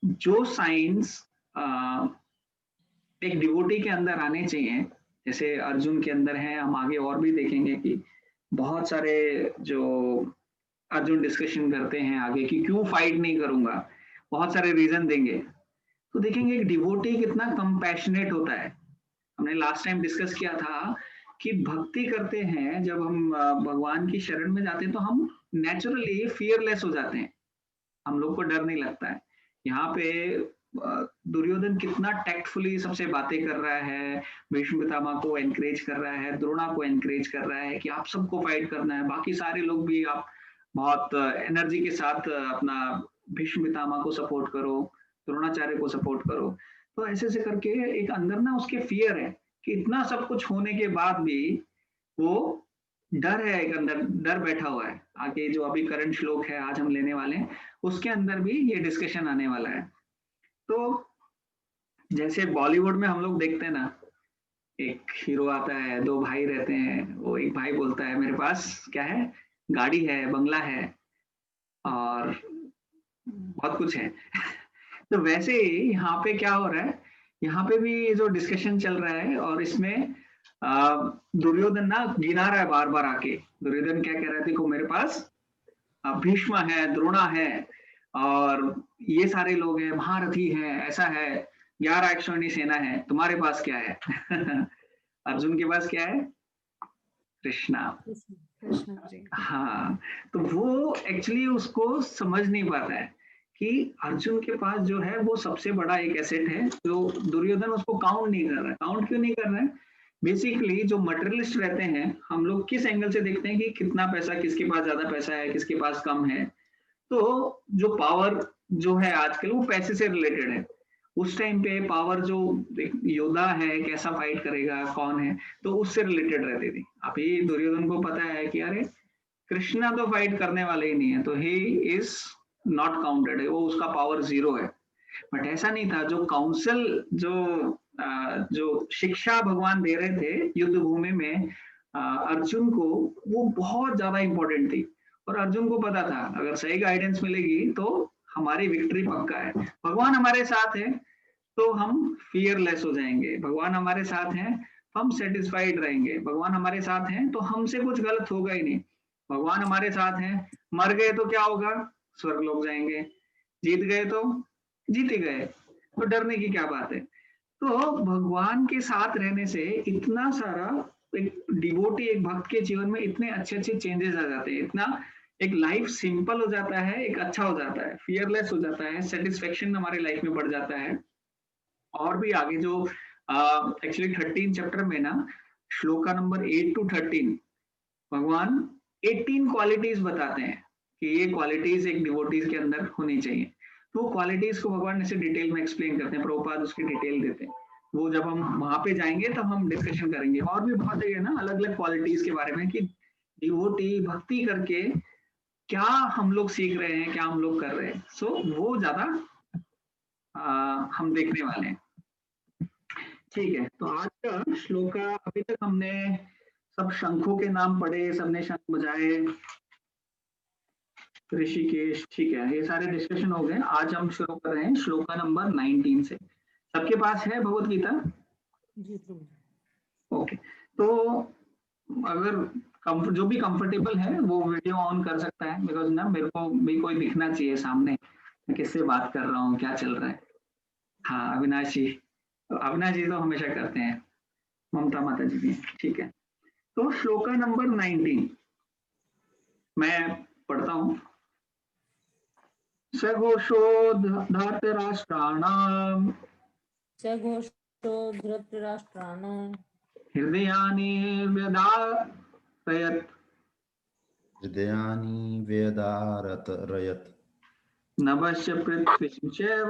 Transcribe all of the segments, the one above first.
जो साइंस एक डिवोटी के अंदर आने चाहिए, जैसे अर्जुन के अंदर है, हम आगे और भी देखेंगे कि बहुत सारे जो अर्जुन डिस्कशन करते हैं आगे कि क्यों फाइट नहीं करूंगा, बहुत सारे रीजन देंगे। तो देखेंगे एक डिवोटी कितना कंपैशनेट होता है। हमने लास्ट टाइम डिस्कस किया था कि भक्ति करते हैं जब हम भगवान की शरण में जाते हैं तो हम नेचुरली फियरलेस हो जाते हैं, हम लोग को डर नहीं लगता है। यहाँ पे दुर्योधन कितना टैक्टफुली सबसे बातें कर रहा है, भीष्म पितामह को एनकरेज कर रहा है, द्रोणा को एनकरेज कर रहा है कि आप सबको फाइट करना है, बाकी सारे लोग भी आप बहुत एनर्जी के साथ अपना भीष्म पितामह को सपोर्ट करो, द्रोणाचार्य को सपोर्ट करो। तो ऐसे ऐसे करके एक अंदर ना उसके फियर है कि इतना सब कुछ होने के बाद भी वो डर है, एक अंदर डर बैठा हुआ है। आगे जो अभी करंट श्लोक है आज हम लेने वाले हैं उसके अंदर भी ये डिस्कशन आने वाला है। तो जैसे बॉलीवुड में हम लोग देखते हैं ना, एक हीरो आता है, दो भाई रहते हैं, वो एक भाई बोलता है मेरे पास क्या है, गाड़ी है, बंगला है और बहुत कुछ है। तो वैसे ही यहाँ पे क्या हो रहा है, यहाँ पे भी जो डिस्कशन चल रहा है और इसमें दुर्योधन ना गिना रहा है बार बार आके। दुर्योधन क्या कह रहा है, देखो मेरे पास भीष्म है, द्रोणा है और ये सारे लोग हैं, महारथी हैं, ऐसा है, 11 अक्षौहिणी सेना है, तुम्हारे पास क्या है? अर्जुन के पास क्या है? कृष्णा। कृष्ण जी। हाँ, तो वो एक्चुअली उसको समझ नहीं पाता है कि अर्जुन के पास जो है वो सबसे बड़ा एक एसेट है, जो दुर्योधन उसको काउंट नहीं कर रहा है। काउंट क्यों नहीं कर रहा है? बेसिकली जो मटेरियलिस्ट रहते हैं, हम लोग किस एंगल से देखते हैं कि कितना पैसा, किसके पास ज्यादा पैसा है, किसके पास कम है। तो जो पावर जो है आजकल वो पैसे से रिलेटेड है। उस टाइम पे पावर जो योद्धा है कैसा फाइट करेगा, कौन है, तो उससे रिलेटेड रहती थी। अभी दुर्योधन को पता है कि अरे कृष्णा तो फाइट करने वाले ही नहीं है, तो ही इज नॉट काउंटेड है, वो उसका पावर जीरो है। बट ऐसा नहीं था, जो काउंसिल जो शिक्षा भगवान दे रहे थे युद्ध भूमि में अर्जुन को, वो बहुत ज्यादा इंपॉर्टेंट थी। और अर्जुन को पता था अगर सही गाइडेंस मिलेगी तो हमारी विक्ट्री पक्का है। भगवान हमारे साथ है तो हम फियरलेस हो जाएंगे, भगवान हमारे साथ हैं तो हम सेटिस्फाइड रहेंगे, भगवान हमारे साथ हैं तो हमसे कुछ गलत होगा ही नहीं। भगवान हमारे साथ हैं, मर गए तो क्या होगा, स्वर्ग लोग जाएंगे, जीत गए तो जीत ही गए, तो डरने की क्या बात है। तो भगवान के साथ रहने से इतना सारा, एक डिवोटी एक भक्त के जीवन में इतने अच्छे अच्छे चेंजेस आ जाते हैं, इतना एक लाइफ सिंपल हो जाता है, एक अच्छा हो जाता है, फियरलेस हो जाता है, सेटिस्फेक्शन हमारे लाइफ में बढ़ जाता है। और भी आगे जो एक्चुअली 13 चैप्टर में ना, श्लोका नंबर 8 to 13 भगवान 18 क्वालिटीज बताते हैं कि ये क्वालिटीज एक डिवोटीज के अंदर होनी चाहिए। तो वो क्वालिटीज को भगवान ऐसे डिटेल में एक्सप्लेन करते हैं, प्रभुपाद उसकी डिटेल देते हैं। वो जब हम वहां पे जाएंगे तब हम डिस्कशन करेंगे। और भी बहुत है ना अलग अलग क्वालिटीज के बारे में कि डिवोटी भक्ति करके क्या हम लोग सीख रहे हैं, क्या हम लोग कर रहे हैं। सो वो ज्यादा हम देखने वाले हैं। ठीक है, तो आज का श्लोका, अभी तक हमने सब शंखों के नाम पढ़े, सबने शंख बजाए, ऋषिकेश, ठीक है, ये सारे डिस्कशन हो गए। आज हम शुरू कर रहे हैं श्लोका नंबर 19 से। सबके पास है भगवत गीता? जी प्रभु। ओके, तो अगर जो भी कंफर्टेबल है वो वीडियो ऑन कर सकता है, बिकॉज ना मेरे को भी कोई दिखना चाहिए सामने, मैं किससे बात कर रहा हूँ, क्या चल रहा है। हाँ अविनाश जी, तो अविनाश जी तो हमेशा करते हैं, ममता माता जी भी, ठीक है। तो श्लोका नंबर 19 मैं पढ़ता हूँ। सघोषो धार्तराष्ट्राणाम सघोषो धृतराष्ट्राणाम् हृदयानि व्यदारयत् हृदयानि व्यदारयत् नभश्च पृथ्वीं चैव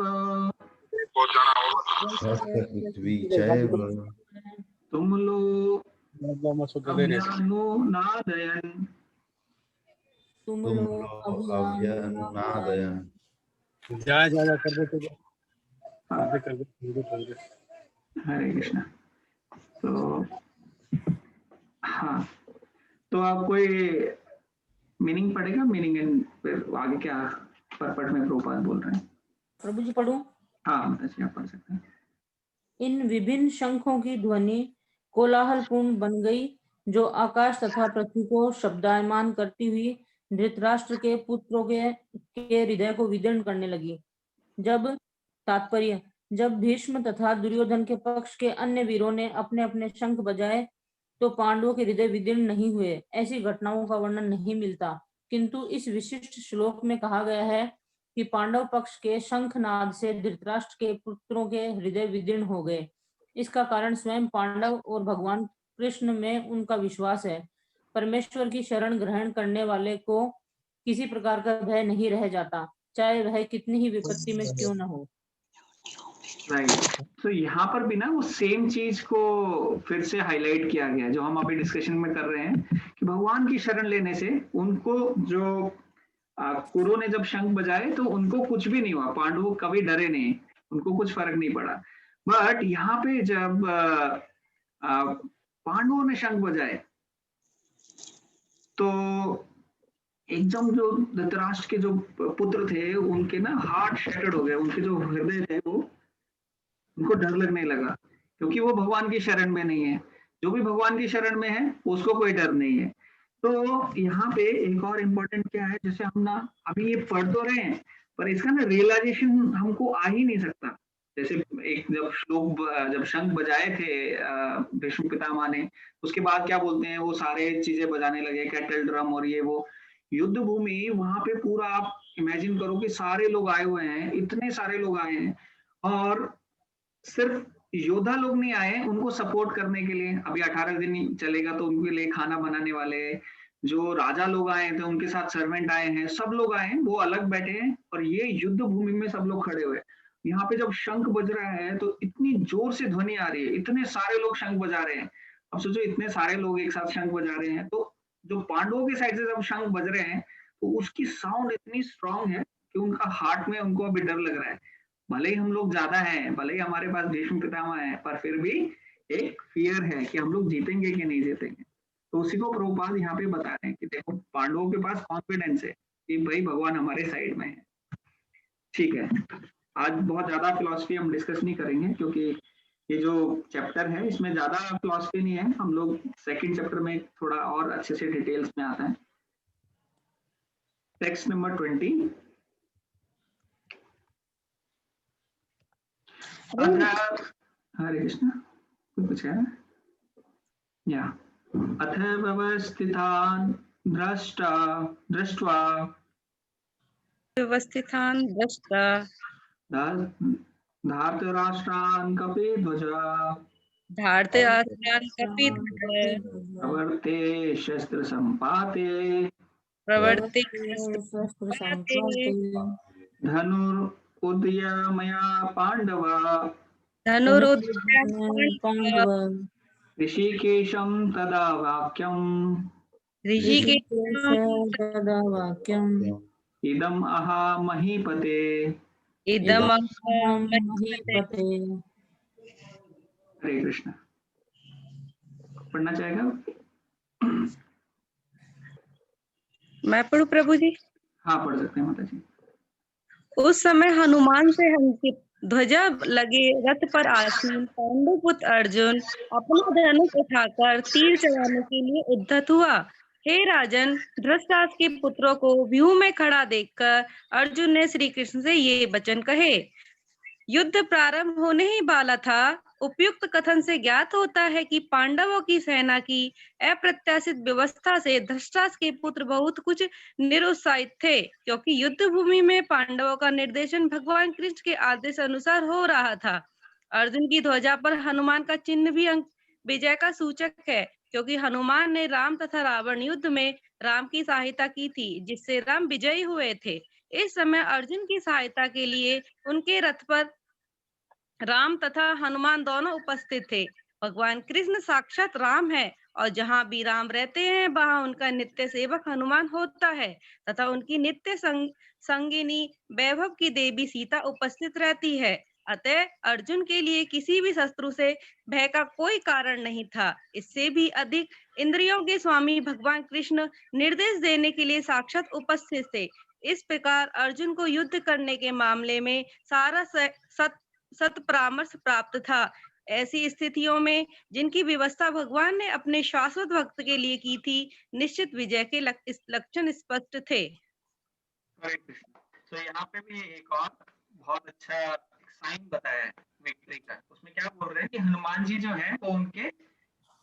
पृथ्वी चैव तुमुलो अव्यानुनादयन् तुमुलो अव्यनुनादयन्। जा कर दे। हरे कृष्णा। तो हाँ, तो आप कोई मीनिंग पढ़ेगा, मीनिंग एंड फिर आगे क्या परपट में प्रभुपाद बोल रहे हैं। प्रभु जी पढ़ूं? हाँ माता जी आप पढ़ सकते हैं। इन विभिन्न शंखों की ध्वनि कोलाहलपूर्ण बन गई, जो आकाश तथा पृथ्वी को शब्दायमान करती हुई धृतराष्ट्र के पुत्रों के हृदय को विदीर्ण करने लगी। जब भीष्म तथा दुर्योधन के पक्ष के अन्य वीरों ने अपने अपने शंख बजाए, तो पांडवों के हृदय विदीर्ण नहीं हुए। ऐसी घटनाओं का वर्णन नहीं मिलता, किंतु इस विशिष्ट श्लोक में कहा गया है कि पांडव पक्ष के शंखनाद से धृतराष्ट्र के पुत्रों के हृदय विदीर्ण हो गए। इसका कारण स्वयं पांडव और भगवान कृष्ण में उनका विश्वास है। परमेश्वर की शरण ग्रहण करने वाले को किसी प्रकार का भय नहीं रह जाता, चाहे वह कितनी ही विपत्ति में क्यों न हो। राइट, तो यहाँ पर भी ना वो सेम चीज को फिर से हाईलाइट किया गया जो हम अभी डिस्कशन में कर रहे हैं कि भगवान की शरण लेने से उनको जो कुरु ने जब शंख बजाए तो उनको कुछ भी नहीं हुआ, पांडव कभी डरे नहीं, उनको कुछ फर्क नहीं पड़ा। बट यहाँ पे जब पांडवों ने शंख बजाए तो एकदम जो धृतराष्ट्र के जो पुत्र थे उनके ना हार्ट शैटर्ड हो गए, उनके जो हृदय थे वो उनको डर लगने लगा, क्योंकि वो भगवान की शरण में नहीं है। जो भी भगवान की शरण में है उसको कोई डर नहीं है। तो यहाँ पे एक और इम्पोर्टेंट क्या है, जैसे हम ना अभी ये पढ़ तो रहे हैं पर इसका ना रियलाइजेशन हमको आ ही नहीं सकता। जैसे एक जब श्लोक जब शंख बजाए थे भीष्म पितामह ने, उसके बाद क्या बोलते हैं वो सारे चीजें बजाने लगे, कैटल ड्रम और ये वो युद्ध भूमि, वहां पे पूरा आप इमेजिन करो कि सारे लोग आए हुए हैं, इतने सारे लोग आए हैं और सिर्फ योद्धा लोग नहीं आए उनको सपोर्ट करने के लिए। अभी 18 दिन चलेगा तो उनके लिए खाना बनाने वाले जो राजा लोग आए थे, उनके साथ सर्वेंट आए हैं, सब लोग आए हैं, वो अलग बैठे हैं और ये युद्ध भूमि में सब लोग खड़े हुए। यहाँ पे जब शंख बज रहा है तो इतनी जोर से ध्वनि आ रही है, इतने सारे लोग शंख बजा रहे हैं। अब सोचो इतने सारे लोग एक साथ शंख बजा रहे हैं, तो जो पांडवों की साइड से जब शंख बज रहे हैं तो उसकी साउंड इतनी स्ट्रांग है कि उनका हार्ट में उनको अभी डर लग रहा है। भले ही हम लोग ज्यादा हैं, भले ही हमारे पास भीष्म पितामह है, पर फिर भी एक फियर है कि हम लोग जीतेंगे कि नहीं जीतेंगे। तो उसी को प्रभुपाद यहाँ पे बता रहे हैं कि देखो पांडवों के पास कॉन्फिडेंस है कि भाई भगवान हमारे साइड में है। ठीक है, आज बहुत ज्यादा फिलॉसफी हम डिस्कस नहीं करेंगे क्योंकि ये जो चैप्टर है इसमें ज्यादा फिलॉसफी नहीं है, हम लोग सेकंड चैप्टर में थोड़ा और अच्छे से डिटेल्स में आता है। Text number 20। हरे कृष्ण, कुछ है या अथ व्यवस्थितान् दृष्ट्वा धार्तराष्ट्रान् कपिध्वजा प्रवर्ते शस्त्र संपाते धनुरुदयमया पांडवा ऋषिकेशं तदा वाक्यम् इदम् अहा महीपते। हरे कृष्ण, पढ़ना चाहेगा? मैं पढ़ू प्रभु जी? हाँ पढ़ सकते हैं माता जी। उस समय हनुमान से अंकित ध्वजा लगे रथ पर आसीन पांडु पुत्र अर्जुन अपना धनुष उठाकर तीर चलाने के लिए उद्यत हुआ। हे राजन, धृतराष्ट्र के पुत्रों को व्यूह में खड़ा देखकर अर्जुन ने श्री कृष्ण से ये वचन कहे। युद्ध प्रारंभ होने ही वाला था। उपयुक्त कथन से ज्ञात होता है कि पांडवों की सेना की अप्रत्याशित व्यवस्था से धृतराष्ट्र के पुत्र बहुत कुछ निरुत्साहित थे, क्योंकि युद्ध भूमि में पांडवों का निर्देशन भगवान कृष्ण के आदेश अनुसार हो रहा था। अर्जुन की ध्वजा पर हनुमान का चिन्ह भी विजय का सूचक है, क्योंकि हनुमान ने राम तथा रावण युद्ध में राम की सहायता की थी, जिससे राम विजयी हुए थे। इस समय अर्जुन की सहायता के लिए उनके रथ पर राम तथा हनुमान दोनों उपस्थित थे। भगवान कृष्ण साक्षात राम है और जहाँ भी राम रहते हैं वहाँ उनका नित्य सेवक हनुमान होता है तथा उनकी नित्य संगिनी वैभव की देवी सीता उपस्थित रहती है। अतः अर्जुन के लिए किसी भी शत्रु से भय का कोई कारण नहीं था। इससे भी अधिक इंद्रियों के स्वामी भगवान कृष्ण निर्देश देने के लिए साक्षात उपस्थित थे। इस प्रकार अर्जुन को युद्ध करने के मामले में सारा सत परामर्श प्राप्त था। ऐसी स्थितियों में जिनकी व्यवस्था भगवान ने अपने शाश्वत भक्त के लिए की थी, निश्चित विजय के लक्षण स्पष्ट थे। हरे कृष्ण। तो यहाँ पे भी एक और बहुत अच्छा साइन बताया है विक्ट्री का। उसमें क्या बोल रहे हैं कि हनुमान जी जो है वो उनके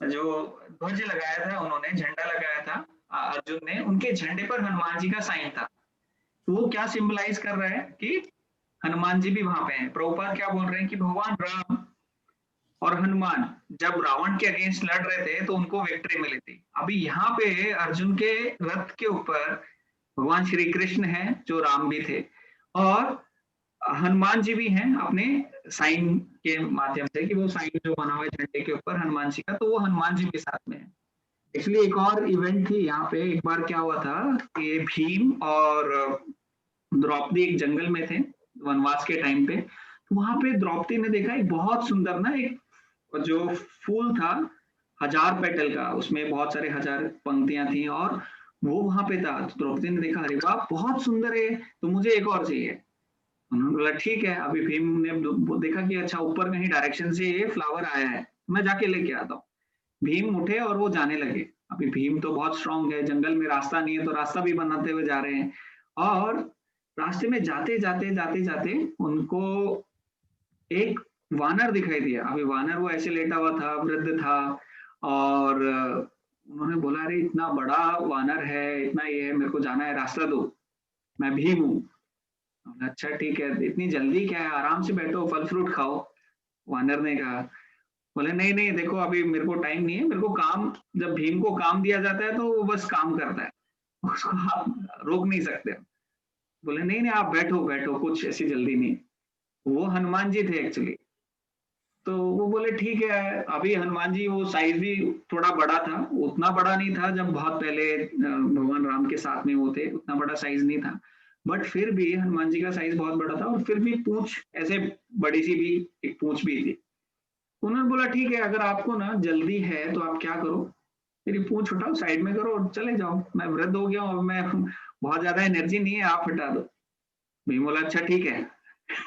जो ध्वज लगाया था, उन्होंने झंडा लगाया था अर्जुन ने, उनके झंडे पर हनुमान जी का साइन था। तो वो क्या सिंबलाइज कर रहा है कि हनुमान जी भी वहां पे हैं। प्रभुपाद क्या बोल रहे हैं कि भगवान राम और हनुमान जब रावण के अगेंस्ट लड़ रहे थे तो उनको विक्ट्री मिली थी। अभी यहाँ पे अर्जुन के रथ के ऊपर भगवान श्री कृष्ण हैं जो राम भी थे, और हनुमान जी भी हैं अपने साइन के माध्यम से, कि वो साइन जो बना हुआ है झंडे के ऊपर हनुमान जी का, तो वो हनुमान जी के साथ में है। एक्चुअली एक और इवेंट थी यहाँ पे। एक बार क्या हुआ था कि भीम और द्रौपदी एक जंगल में थे वनवास के टाइम पे। तो वहां पे द्रौपदी ने देखा एक बहुत सुंदर ना एक जो फूल था 1000 पेटल का, उसमें बहुत सारे 1000 पंक्तियां थी, और वो वहां पे था। तो द्रौपदी ने देखा अरे वाह बहुत सुंदर है, तो मुझे एक और चाहिए। उन्होंने बोला ठीक है। अभी भीम ने देखा कि अच्छा ऊपर कहीं डायरेक्शन से ये फ्लावर आया है, मैं जाके लेके आता हूँ। भीम उठे और वो जाने लगे। अभी भीम तो बहुत स्ट्रांग है, जंगल में रास्ता नहीं है तो रास्ता भी बनाते हुए जा रहे हैं, और रास्ते में जाते जाते जाते जाते उनको एक वानर दिखाई दिया। अभी वानर वो ऐसे लेटा हुआ था, वृद्ध था, और उन्होंने बोला अरे इतना बड़ा वानर है, इतना ये है, मेरे को जाना है, रास्ता दो, मैं भीम हूँ। अच्छा ठीक है, इतनी जल्दी क्या है, आराम से बैठो, फल फ्रूट खाओ, वानर ने कहा। बोले नहीं नहीं देखो अभी मेरे को टाइम नहीं है, मेरे को काम, जब भीम को काम दिया जाता है तो वो बस काम करता है, उसको आप रोक नहीं सकते। बोले नहीं नहीं आप बैठो बैठो, कुछ ऐसी जल्दी नहीं। वो हनुमान जी थे एक्चुअली। तो वो बोले ठीक है। अभी हनुमान जी वो साइज भी थोड़ा बड़ा था, उतना बड़ा नहीं था जब बहुत पहले भगवान राम के साथ में वो थे, उतना बड़ा साइज नहीं था, बट फिर भी हनुमान जी का साइज बहुत बड़ा था, और फिर भी पूंछ ऐसे बड़ी सी भी एक पूंछ भी थी। उन्होंने बोला ठीक है, अगर आपको ना जल्दी है तो आप क्या करो, मेरी पूंछ उठाओ, साइड में करो और चले जाओ, मैं वृद्ध हो गया हूँ, अब मैं बहुत ज्यादा एनर्जी नहीं है, आप हटा दो। भीम बोला अच्छा ठीक है।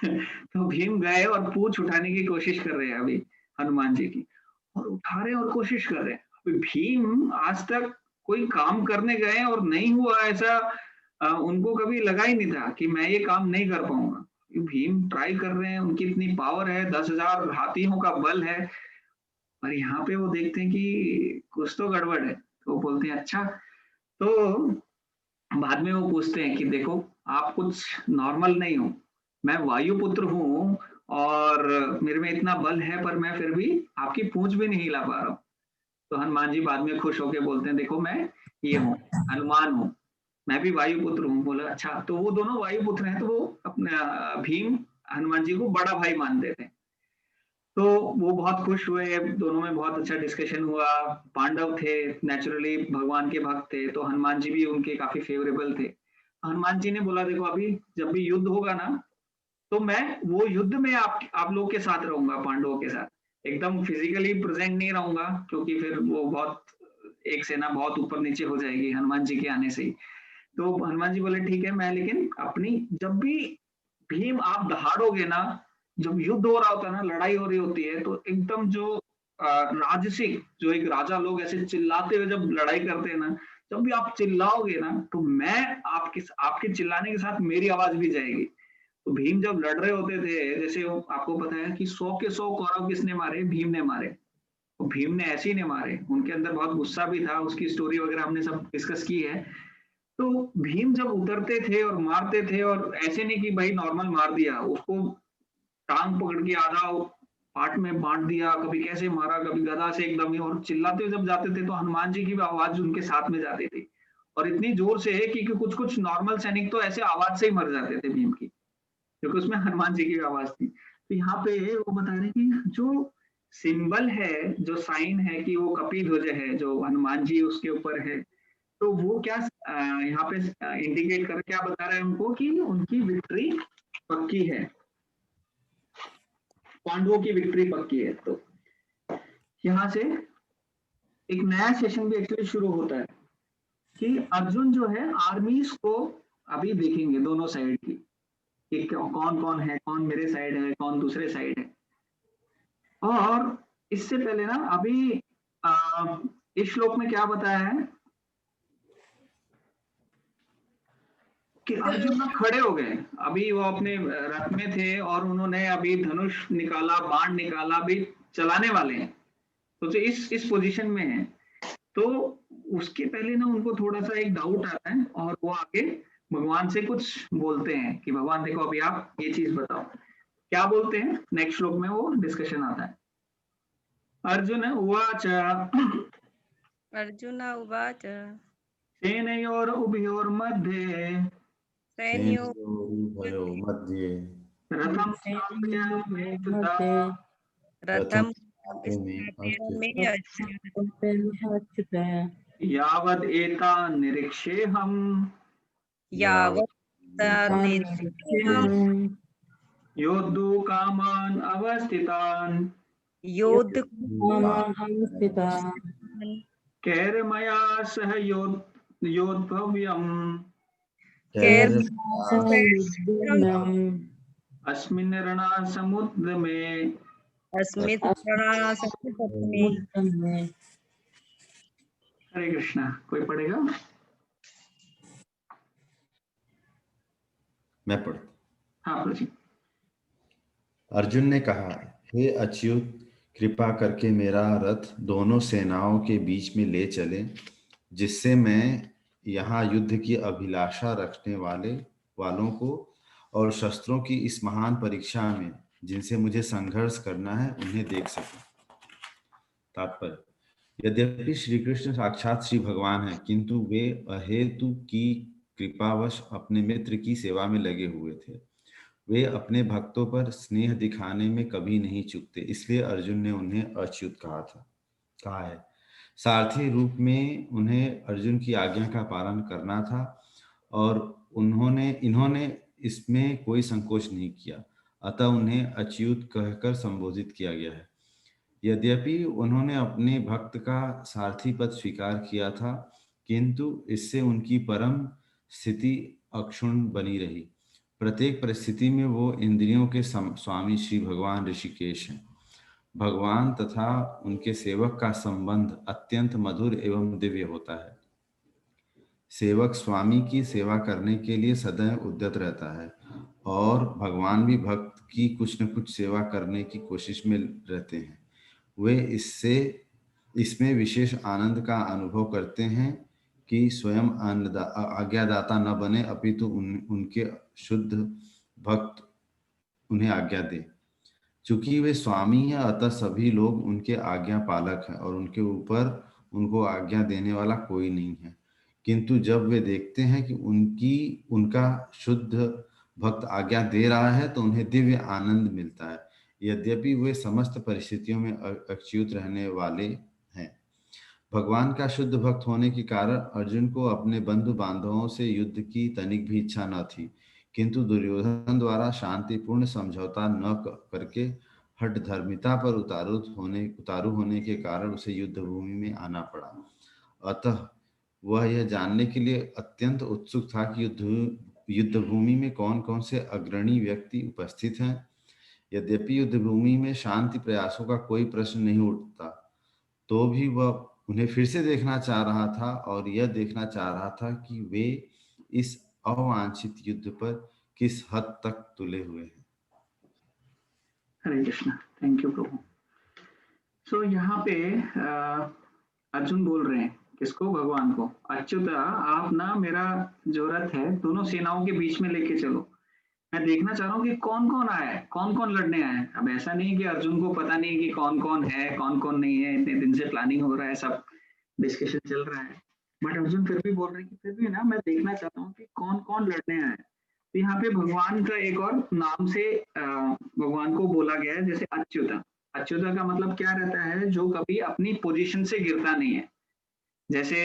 तो भीम गए और पूंछ उठाने की कोशिश कर रहे हैं अभी हनुमान जी की, और उठा रहे और कोशिश कर रहे हैं। अभी भीम आज तक कोई काम करने गए और नहीं हुआ ऐसा, उनको कभी लगा ही नहीं था कि मैं ये काम नहीं कर पाऊंगा। भीम ट्राई कर रहे हैं, उनकी इतनी पावर है, 10,000 हाथियों का बल है, और यहाँ पे वो देखते हैं कि कुछ तो गड़बड़ है। तो बोलते हैं अच्छा। तो बाद में वो पूछते हैं कि देखो आप कुछ नॉर्मल नहीं हो, मैं वायुपुत्र हूँ, और मेरे में इतना बल है, पर मैं फिर भी आपकी पूंछ भी नहीं हिला पा रहा हूँ। तो हनुमान जी बाद में खुश होकर बोलते हैं देखो मैं ये हूँ, हनुमान हूँ, मैं भी वायुपुत्र हूँ। बोला अच्छा। तो वो दोनों वायुपुत्र हैं, तो वो अपने भीम हनुमान जी को बड़ा भाई मानते थे। तो वो बहुत खुश हुए, दोनों में बहुत अच्छा डिस्कशन हुआ। पांडव थे, नेचुरली भगवान के भक्त थे, तो हनुमान जी भी उनके काफी फेवरेबल थे। हनुमान जी ने बोला देखो अभी जब भी युद्ध होगा ना, तो मैं वो युद्ध में आप लोग के साथ रहूंगा, पांडवों के साथ, एकदम फिजिकली प्रेजेंट नहीं रहूंगा, क्योंकि फिर वो बहुत एक सेना बहुत ऊपर नीचे हो जाएगी हनुमान जी के आने से ही। तो हनुमान जी बोले ठीक है, मैं लेकिन अपनी, जब भी भीम आप दहाड़ोगे ना, जब युद्ध हो रहा होता है ना, लड़ाई हो रही होती है, तो एकदम जो राजसिक, जो एक राजा लोग ऐसे चिल्लाते हुए जब लड़ाई करते हैं ना, जब भी आप चिल्लाओगे ना, तो मैं आपके चिल्लाने के साथ मेरी आवाज भी जाएगी। तो भीम जब लड़ रहे होते थे, जैसे आपको पता है कि 100 के 100 कौरव किसने मारे, भीम ने मारे। तो भीम ने ऐसे ही नहीं मारे, उनके अंदर बहुत गुस्सा भी था, उसकी स्टोरी वगैरह हमने सब डिस्कस की है। तो भीम जब उतरते थे और मारते थे, और ऐसे नहीं कि भाई नॉर्मल मार दिया, उसको टांग पकड़ के आधा पार्ट में बांट दिया, कभी कैसे मारा, कभी गदा से एकदम ही, और चिल्लाते हुए जब जाते थे तो हनुमान जी की भी आवाज उनके साथ में जाती थी, और इतनी जोर से है कि कुछ कुछ नॉर्मल सैनिक तो ऐसे आवाज से ही मर जाते थे भीम की, क्योंकि उसमें हनुमान जी की आवाज थी। तो यहाँ पे वो बता रहे कि जो सिंबल है, जो साइन है कि वो कपि ध्वज है जो हनुमान जी उसके ऊपर है, तो वो क्या यहाँ पे इंडिकेट कर क्या बता रहे हैं उनको कि उनकी विक्ट्री पक्की है, पांडवों की विक्ट्री पक्की है। तो यहाँ से एक नया सेशन भी एक्चुअली शुरू होता है कि अर्जुन जो है आर्मीज को अभी देखेंगे दोनों साइड की कि कौन कौन है, कौन मेरे साइड है, कौन दूसरे साइड है। और इससे पहले ना अभी इस श्लोक में क्या बताया है कि अर्जुन ना खड़े हो गए, अभी वो अपने रथ में थे और उन्होंने अभी धनुष निकाला, बाण निकाला, अभी चलाने वाले हैं, तो इस पोजीशन में है। तो उसके पहले ना उनको थोड़ा सा एक डाउट आता है और वो आके भगवान से कुछ बोलते हैं कि भगवान देखो अभी आप ये चीज बताओ। क्या बोलते हैं नेक्स्ट श्लोक में वो डिस्कशन आता है। अर्जुन उवाच अर्जुन उवाच सेनयोर उभयोर्मध्ये सेनयोरुभयो मध्ये रथं रथम में अच्युत यावद एता निरीक्षेऽहम् यावत् योद्धु कामान् अवस्थितान् योद्ध कैर्मया सह योद्धव्यम् अस्मिन् रणसमुद्रमे हरे कृष्णा। कोई पढ़ेगा? मैं पढ़ता। हाँ प्रभु। अर्जुन ने कहा, हे अच्युत, कृपा करके मेरा रथ दोनों सेनाओं के बीच में ले चले, जिससे मैं यहाँ युद्ध की अभिलाषा रखने वालों को और शस्त्रों की इस महान परीक्षा में जिनसे मुझे संघर्ष करना है उन्हें देख सकूं। तात्पर्य, यद्यपि श्री कृष्ण साक्षात श्री भगवान हैं, किंतु वे अहेतु की कृपावश अपने मित्र की सेवा में लगे हुए थे। वे अपने भक्तों पर स्नेह दिखाने में कभी नहीं चूकते, इसलिए अर्जुन ने उन्हें अच्युत कहा है। सारथी रूप में उन्हें अर्जुन की आज्ञा का पालन करना था और इन्होंने इसमें कोई संकोच नहीं किया, अतः उन्हें अच्युत कहकर संबोधित किया गया है। यद्यपि उन्होंने अपने भक्त का सारथी पद स्वीकार किया था, किंतु इससे उनकी परम स्थिति अक्षुण्ण बनी रही। प्रत्येक परिस्थिति में वो इंद्रियों के स्वामी श्री भगवान ऋषिकेश हैं। भगवान तथा उनके सेवक का संबंध अत्यंत मधुर एवं दिव्य होता है। सेवक स्वामी की सेवा करने के लिए सदैव उद्यत रहता है और भगवान भी भक्त की कुछ न कुछ सेवा करने की कोशिश में रहते हैं। वे इसमें विशेष आनंद का अनुभव करते हैं कि स्वयं आज्ञादाता न बने, अपितु उनके शुद्ध भक्त उन्हें आज्ञा दे। चूंकि वे स्वामी हैं, अतः सभी लोग उनके आज्ञा पालक हैं और उनके ऊपर उनको आज्ञा देने वाला कोई नहीं है। किंतु जब वे देखते हैं कि उनका शुद्ध भक्त आज्ञा दे रहा है तो उन्हें दिव्य आनंद मिलता है, यद्यपि वे समस्त परिस्थितियों में अच्युत रहने वाले हैं। भगवान का शुद्ध भक्त होने के कारण अर्जुन को अपने बंधु बांधवों से युद्ध की तनिक भी इच्छा न थी, किंतु दुर्योधन द्वारा शांतिपूर्ण समझौता न करके हठ धर्मिता पर उतारू होने के कारण उसे युद्ध भूमि में आना पड़ा। अतः वह यह जानने के लिए अत्यंत उत्सुक था कि युद्ध भूमि में कौन कौन से अग्रणी व्यक्ति उपस्थित हैं। यद्यपि युद्ध भूमि में शांति प्रयासों का कोई प्रश्न नहीं उठता, तो भी वह उन्हें फिर से देखना चाह रहा था और यह देखना चाह रहा था कि वे इस अवांछित युद्ध पर किस हद तक तुले हुए हैं। हरे कृष्णा। थैंक यू प्रभु। सो यहाँ पे अर्जुन बोल रहे हैं किसको? भगवान को। अच्युत, आप ना मेरा जो रथ है दोनों सेनाओं के बीच में लेके चलो, मैं देखना चाह रहा हूँ कि कौन कौन आया है, कौन कौन लड़ने आया है। अब ऐसा नहीं कि अर्जुन को पता नहीं कि कौन कौन है कौन कौन नहीं है, इतने दिन से प्लानिंग हो रहा है, सब डिस्कशन चल रहा है, बट अर्जुन फिर भी बोल रहे हैं कि फिर भी ना मैं देखना चाहता हूँ कि कौन कौन लड़ने आया है। तो यहाँ पे भगवान का एक और नाम से भगवान को बोला गया है, जैसे अच्युता। अच्युता का मतलब क्या रहता है? जो कभी अपनी पोजीशन से गिरता नहीं है। जैसे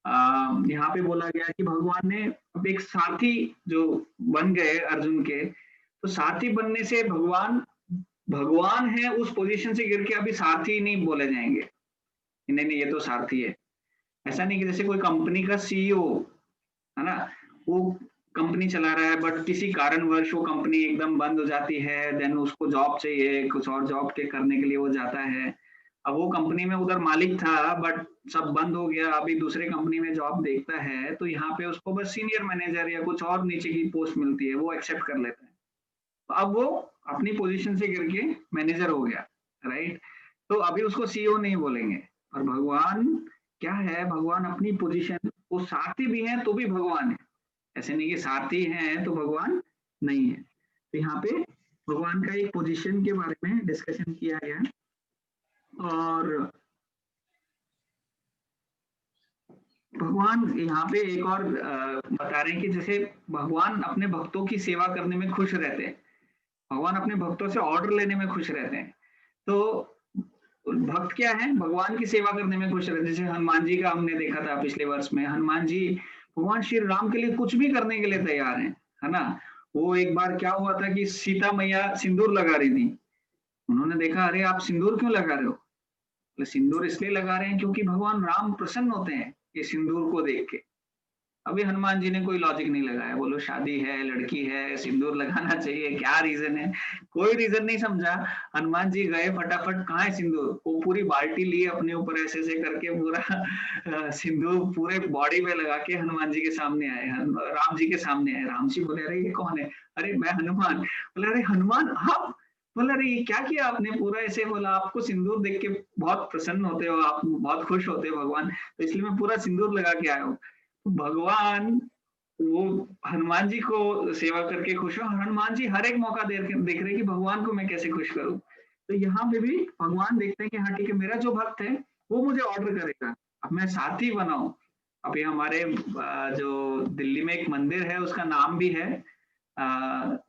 यहाँ पे बोला गया कि भगवान ने अब एक साथी जो बन गए अर्जुन के, तो साथी बनने से भगवान है उस पोजीशन से गिर के अभी सारथी नहीं बोले जाएंगे, नहीं ये तो सारथी है। ऐसा नहीं कि जैसे कोई कंपनी का सीईओ है ना, वो कंपनी चला रहा है, बट किसी कारणवश वो कंपनी एकदम बंद हो जाती है, देन उसको जॉब चाहिए, कुछ और जॉब के करने के लिए वो जाता है। अब वो कंपनी में उधर मालिक था, बट सब बंद हो गया, अभी दूसरे कंपनी में जॉब देखता है, तो यहाँ पे उसको बस सीनियर मैनेजर या कुछ और नीचे की पोस्ट मिलती है, वो एक्सेप्ट कर लेता है। तो अब वो अपनी पोजीशन से गिर के मैनेजर हो गया, राइट? तो अभी उसको सीईओ नहीं बोलेंगे। और भगवान क्या है, भगवान अपनी पोजीशन, वो सारथी भी है तो भी भगवान है, ऐसे नहीं कि सारथी है तो भगवान नहीं है। तो यहाँ पे भगवान का एक पोजीशन के बारे में डिस्कशन किया गया। और भगवान यहाँ पे एक और बता रहे हैं कि जैसे भगवान अपने भक्तों की सेवा करने में खुश रहते हैं, भगवान अपने भक्तों से ऑर्डर लेने में खुश रहते हैं। तो भक्त क्या है, भगवान की सेवा करने में खुश रहते हैं। जैसे हनुमान जी का हमने देखा था पिछले वर्ष में, हनुमान जी भगवान श्री राम के लिए कुछ भी करने के लिए तैयार हैं, है ना? वो एक बार क्या हुआ था कि सीता मैया सिंदूर लगा रही थी, उन्होंने देखा, अरे आप सिंदूर क्यों लगा रहे हो? बोले सिंदूर इसलिए लगा रहे हैं क्योंकि भगवान राम प्रसन्न होते हैं ये सिंदूर को देख के। अभी हनुमान जी ने कोई लॉजिक नहीं लगाया, बोलो शादी है, लड़की है, सिंदूर लगाना चाहिए, क्या रीजन है? कोई रीजन नहीं समझा। हनुमान जी गए फटाफट, कहाँ है सिंदूर? वो पूरी बाल्टी लिए अपने ऊपर ऐसे ऐसे करके पूरा सिंदूर पूरे बॉडी में लगा के हनुमान जी के सामने आए, राम जी के सामने आए। राम जी बोले, अरे ये कौन है? अरे मैं हनुमान। बोले, अरे हनुमान आप? बोला, अरे ये क्या किया आपने? पूरा ऐसे बोला, आपको सिंदूर देख के बहुत प्रसन्न होते हो, आप बहुत खुश होते हो भगवान, तो इसलिए मैं पूरा सिंदूर लगा के आया हूँ। भगवान वो हनुमान जी को सेवा करके खुश हो, हनुमान जी हर एक मौका देख रहे कि भगवान को मैं कैसे खुश करूं। तो यहाँ पे भी भगवान देखते हैं कि हाँ ठीक है, मेरा जो भक्त है वो मुझे ऑर्डर करेगा, अब मैं साथी बनाऊं। अभी हमारे जो दिल्ली में एक मंदिर है, उसका नाम भी है,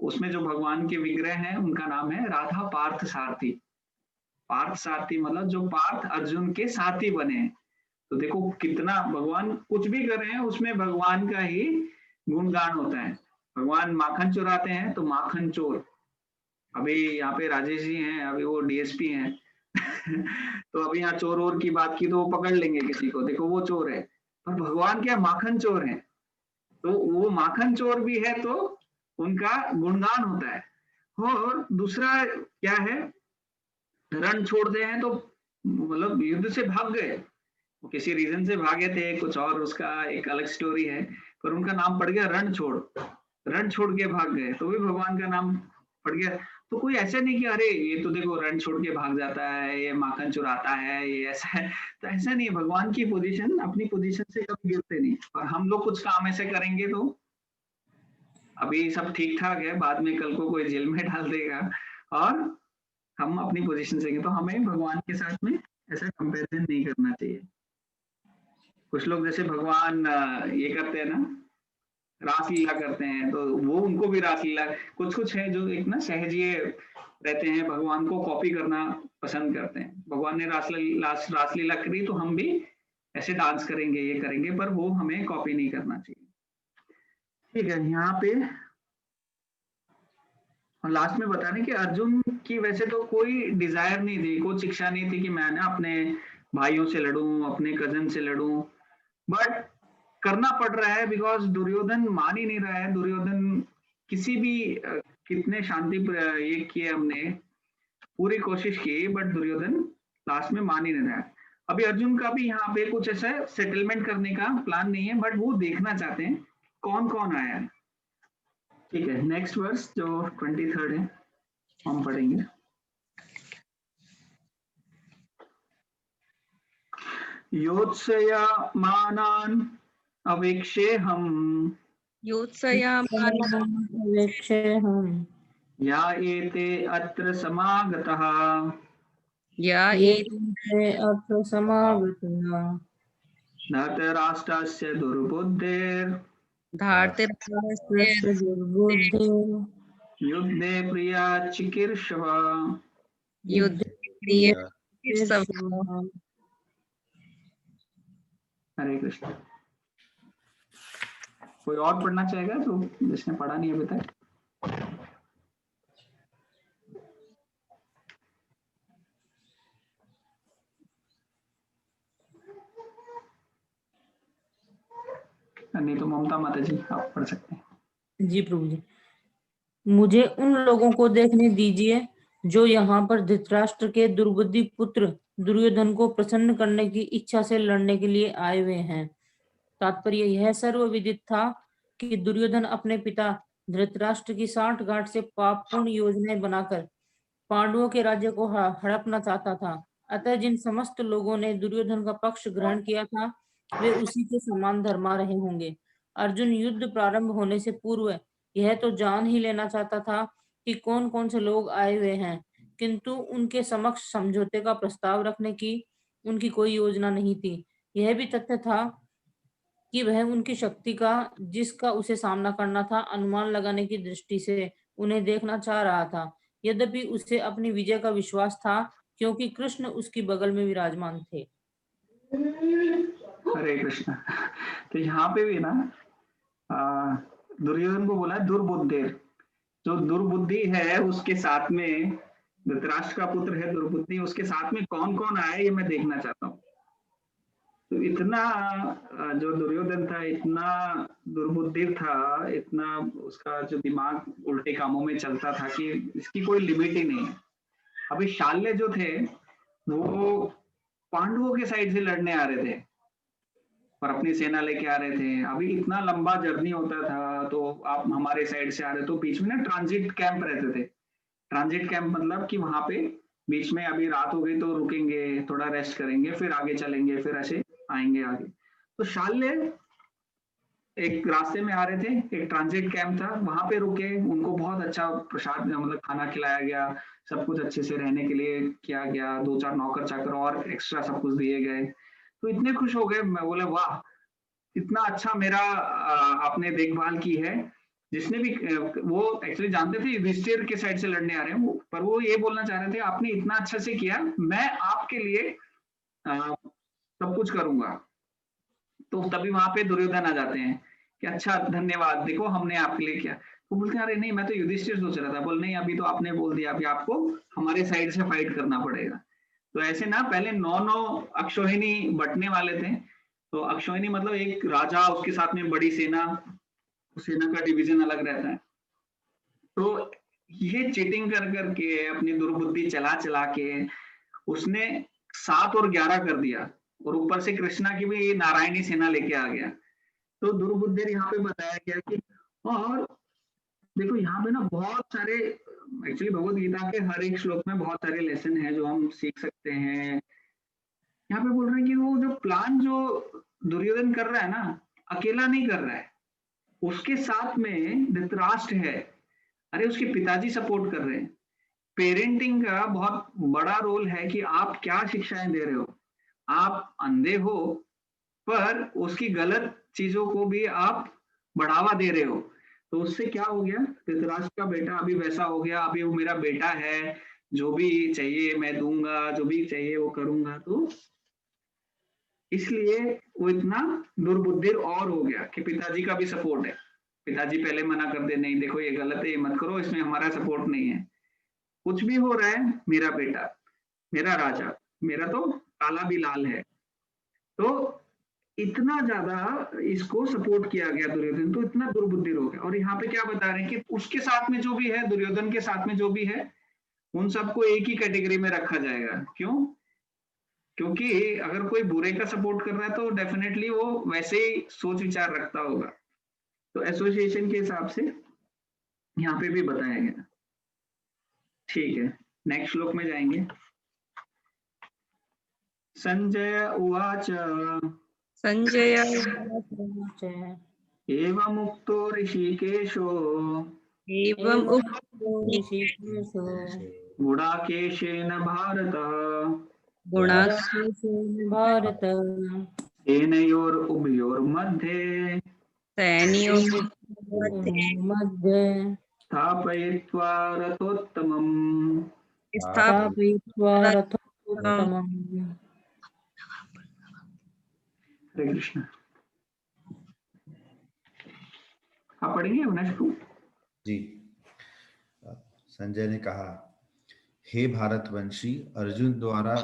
उसमें जो भगवान के विग्रह हैं उनका नाम है राधा पार्थ सारथी। पार्थ सारथी मतलब जो पार्थ अर्जुन के साथी बने हैं। तो देखो कितना भगवान कुछ भी कर रहे हैं उसमें भगवान का ही गुणगान होता है। भगवान माखन चुराते हैं तो माखन चोर, अभी यहाँ पे राजेश जी हैं, अभी वो डीएसपी हैं तो अभी यहाँ चोर और की बात की तो वो पकड़ लेंगे किसी को, देखो वो चोर है, पर भगवान क्या माखन चोर है, तो वो माखन चोर भी है तो उनका गुणगान होता है। और दूसरा क्या है, रण छोड़ते हैं तो मतलब युद्ध से भाग गए, वो किसी रीजन से भागे थे, कुछ और उसका एक अलग स्टोरी है, पर उनका नाम पड़ गया रण छोड़, रण छोड़ के भाग गए तो भी भगवान का नाम पड़ गया। तो कोई ऐसा नहीं कि अरे ये तो देखो रण छोड़ के भाग जाता है, ये माखन चुराता है, ये ऐसा है, तो ऐसा नहीं है। भगवान की पोजीशन, अपनी पोजीशन से कभी गिरते नहीं। और हम लोग कुछ काम ऐसे करेंगे तो अभी सब ठीक ठाक है, बाद में कल को कोई जेल में डाल देगा, और हम अपनी पोजीशन से, तो हमें भगवान के साथ में ऐसा कंपेरिजन नहीं करना चाहिए। कुछ लोग जैसे भगवान ये करते हैं ना, रासलीला करते हैं, तो वो उनको भी रासलीला, कुछ कुछ है जो एक ना सहजिए रहते हैं, भगवान को कॉपी करना पसंद करते हैं। भगवान ने रासलीला करी तो हम भी ऐसे डांस करेंगे, ये करेंगे, पर वो हमें कॉपी नहीं करना चाहिए। ठीक है, यहाँ पे और लास्ट में बता रहे कि अर्जुन की वैसे तो कोई डिजायर नहीं थी, कोई इच्छा नहीं थी कि मैं ना अपने भाइयों से लड़ूं, अपने कजन से लड़ूं, बट करना पड़ रहा है बिकॉज दुर्योधन मान ही नहीं रहा है। दुर्योधन किसी भी कितने शांति ये किए, हमने पूरी कोशिश की, बट दुर्योधन लास्ट में मान ही नहीं रहा है। अभी अर्जुन का भी यहाँ पे कुछ ऐसा सेटलमेंट करने का प्लान नहीं है, बट वो देखना चाहते हैं कौन कौन आया है। ठीक है, नेक्स्ट वर्स जो 23 है हम पढ़ेंगे। योत्सयमानान् अवेक्षेऽहम् योत्सयामानान् या एते अत्र समागतः या ये अत्र समागतः धृतराष्ट्रस्य दुर्बुद्धिर् राष्ट्रस्य दुर्बुद्धिः युद्धे प्रिया चिकीर्षव युद्धे प्रिय चिकीर्षव। हरे कृष्ण। कोई और पढ़ना चाहेगा तो, जिसने पढ़ा नहीं अभी तक? नहीं तो ममता माता जी आप पढ़ सकते हैं। जी प्रभु जी। मुझे उन लोगों को देखने दीजिए जो यहाँ पर धृतराष्ट्र के दुर्बुद्धि पुत्र दुर्योधन को प्रसन्न करने की इच्छा से लड़ने के लिए आए हुए हैं। तात्पर्य यह सर्वविदित था कि दुर्योधन अपने पिता धृतराष्ट्र की साठगांठ से पापपूर्ण योजनाएं बनाकर पांडवों के राज्य को हड़पना चाहता था। अतः जिन समस्त लोगों ने दुर्योधन का पक्ष ग्रहण किया था वे उसी के समान धर्मा रहे होंगे। अर्जुन युद्ध प्रारंभ होने से पूर्व यह तो जान ही लेना चाहता था कि कौन कौन से लोग आए हुए हैं, किंतु उनके समक्ष समझौते का प्रस्ताव रखने की उनकी कोई योजना नहीं थी। यह भी तथ्य था कि वह उनकी शक्ति का, जिसका उसे सामना करना था, अनुमान लगाने की दृष्टि से उन्हें देखना चाह रहा था। यद्यपि उसे अपनी विजय का विश्वास था क्योंकि कृष्ण उसकी बगल में विराजमान थे। हरे कृष्ण। तो यहाँ पे भी ना दुर्योधन को बोला दुर्बुद्धि। जो दुर्बुद्धि है उसके साथ में, धृतराष्ट्र का पुत्र है दुर्बुद्धि, उसके साथ में कौन कौन आया ये मैं देखना चाहता हूँ। तो इतना जो दुर्योधन था इतना दुर्बुद्धि था, इतना उसका जो दिमाग उल्टे कामों में चलता था कि इसकी कोई लिमिट ही नहीं है। अभी शाल्य जो थे वो पांडवों के साइड से लड़ने आ रहे थे और अपनी सेना लेके आ रहे थे। अभी इतना लंबा जर्नी होता था तो आप हमारे साइड से आ रहे, तो बीच में ना ट्रांजिट कैंप रहते थे। ट्रांजिट कैंप मतलब कि वहां पे बीच में अभी रात हो गई तो रुकेंगे, थोड़ा रेस्ट करेंगे, फिर आगे चलेंगे, फिर ऐसे आएंगे आगे। तो शाल्य एक रास्ते में आ रहे थे, एक ट्रांजिट कैंप था, वहां पे रुके, उनको बहुत अच्छा प्रसाद मतलब खाना खिलाया गया, सब कुछ अच्छे से रहने के लिए किया गया, 2-4 नौकर चाकर और एक्स्ट्रा सब कुछ दिए गए। तो इतने खुश हो गए, मैं बोले वाह इतना अच्छा मेरा आपने देखभाल की है। जिसने भी वो एक्चुअली जानते थे युधिष्ठिर के साइड से लड़ने आ रहे हैं, पर वो ये बोलना चाह रहे थे आपने इतना अच्छा से किया, मैं आपके लिए सब कुछ करूंगा। तो तभी वहां पे दुर्योधन आ जाते हैं कि अच्छा धन्यवाद, देखो हमने आपके लिए किया। वो बोलते हैं अरे नहीं मैं तो युधिष्ठिर सोच रहा था। बोल नहीं अभी तो आपने बोल दिया, अभी आपको हमारे साइड से फाइट करना पड़ेगा। तो ऐसे ना पहले 9 अक्षौहिणी बंटने वाले थे। तो अक्षौहिणी मतलब एक राजा, उसके साथ में बड़ी सेना, सेना का डिवीजन अलग रहता है। तो ये चीटिंग कर करके अपनी दुर्बुद्धि चला चला के उसने 7 और 11 कर दिया और ऊपर से कृष्णा की भी नारायणी सेना लेके आ गया। तो दुर्बुद्धि यहाँ पे बताया गया कि, और देखो यहाँ पे ना बहुत सारे एक्चुअली भगवत गीता के हर एक श्लोक में बहुत सारे लेसन है जो हम सीख सकते हैं। यहाँ पे बोल रहे हैं कि वो जो प्लान जो दुर्योधन कर रहा है ना, अकेला नहीं कर रहा है, उसके साथ में धृतराष्ट्र है, अरे उसके पिताजी सपोर्ट कर रहे हैं। पेरेंटिंग का बहुत बड़ा रोल है कि आप क्या शिक्षाएं दे रहे हो। आप अंधे हो पर उसकी गलत चीजों को भी आप बढ़ावा दे रहे हो। तो उससे क्या हो गया, धृतराष्ट्र का बेटा अभी वैसा हो गया, अभी वो मेरा बेटा है, जो भी चाहिए मैं दूंगा, जो भी चाहिए वो करूंगा। तो इसलिए वो इतना दुर्बुद्धि और हो गया कि पिताजी का भी सपोर्ट है। पिताजी पहले मना कर दे नहीं देखो ये गलत है, ये मत करो, इसमें हमारा सपोर्ट नहीं है। कुछ भी हो रहा है, मेरा बेटा, मेरा राजा, मेरा तो काला भी लाल है। तो इतना ज्यादा इसको सपोर्ट किया गया दुर्योधन, तो इतना दुर्बुद्धि हो गया। और यहाँ पे क्या बता रहे हैं कि उसके साथ में जो भी है, दुर्योधन के साथ में जो भी है, उन सबको एक ही कैटेगरी में रखा जाएगा। क्यों? क्योंकि अगर कोई बुरे का सपोर्ट कर रहा है तो डेफिनेटली वो वैसे ही सोच विचार रखता होगा। तो एसोसिएशन के हिसाब से यहाँ पे भी बताया गया। ठीक है, नेक्स्ट श्लोक में जाएंगे। संजय उवाच संजय एवं उक्तो ऋषिकेशो एवं गुडाकेशेन भारत भारत सेनयोरुभयोर्मध्ये सैन्यों मध्ये स्थापयित्वा रथोत्तमम् स्थापयित्वा रथोत्तमम्। हरे कृष्ण। आप पढ़ेंगे नेक्स्ट टू? जी। संजय ने कहा, हे भारतवंशी, अर्जुन द्वारा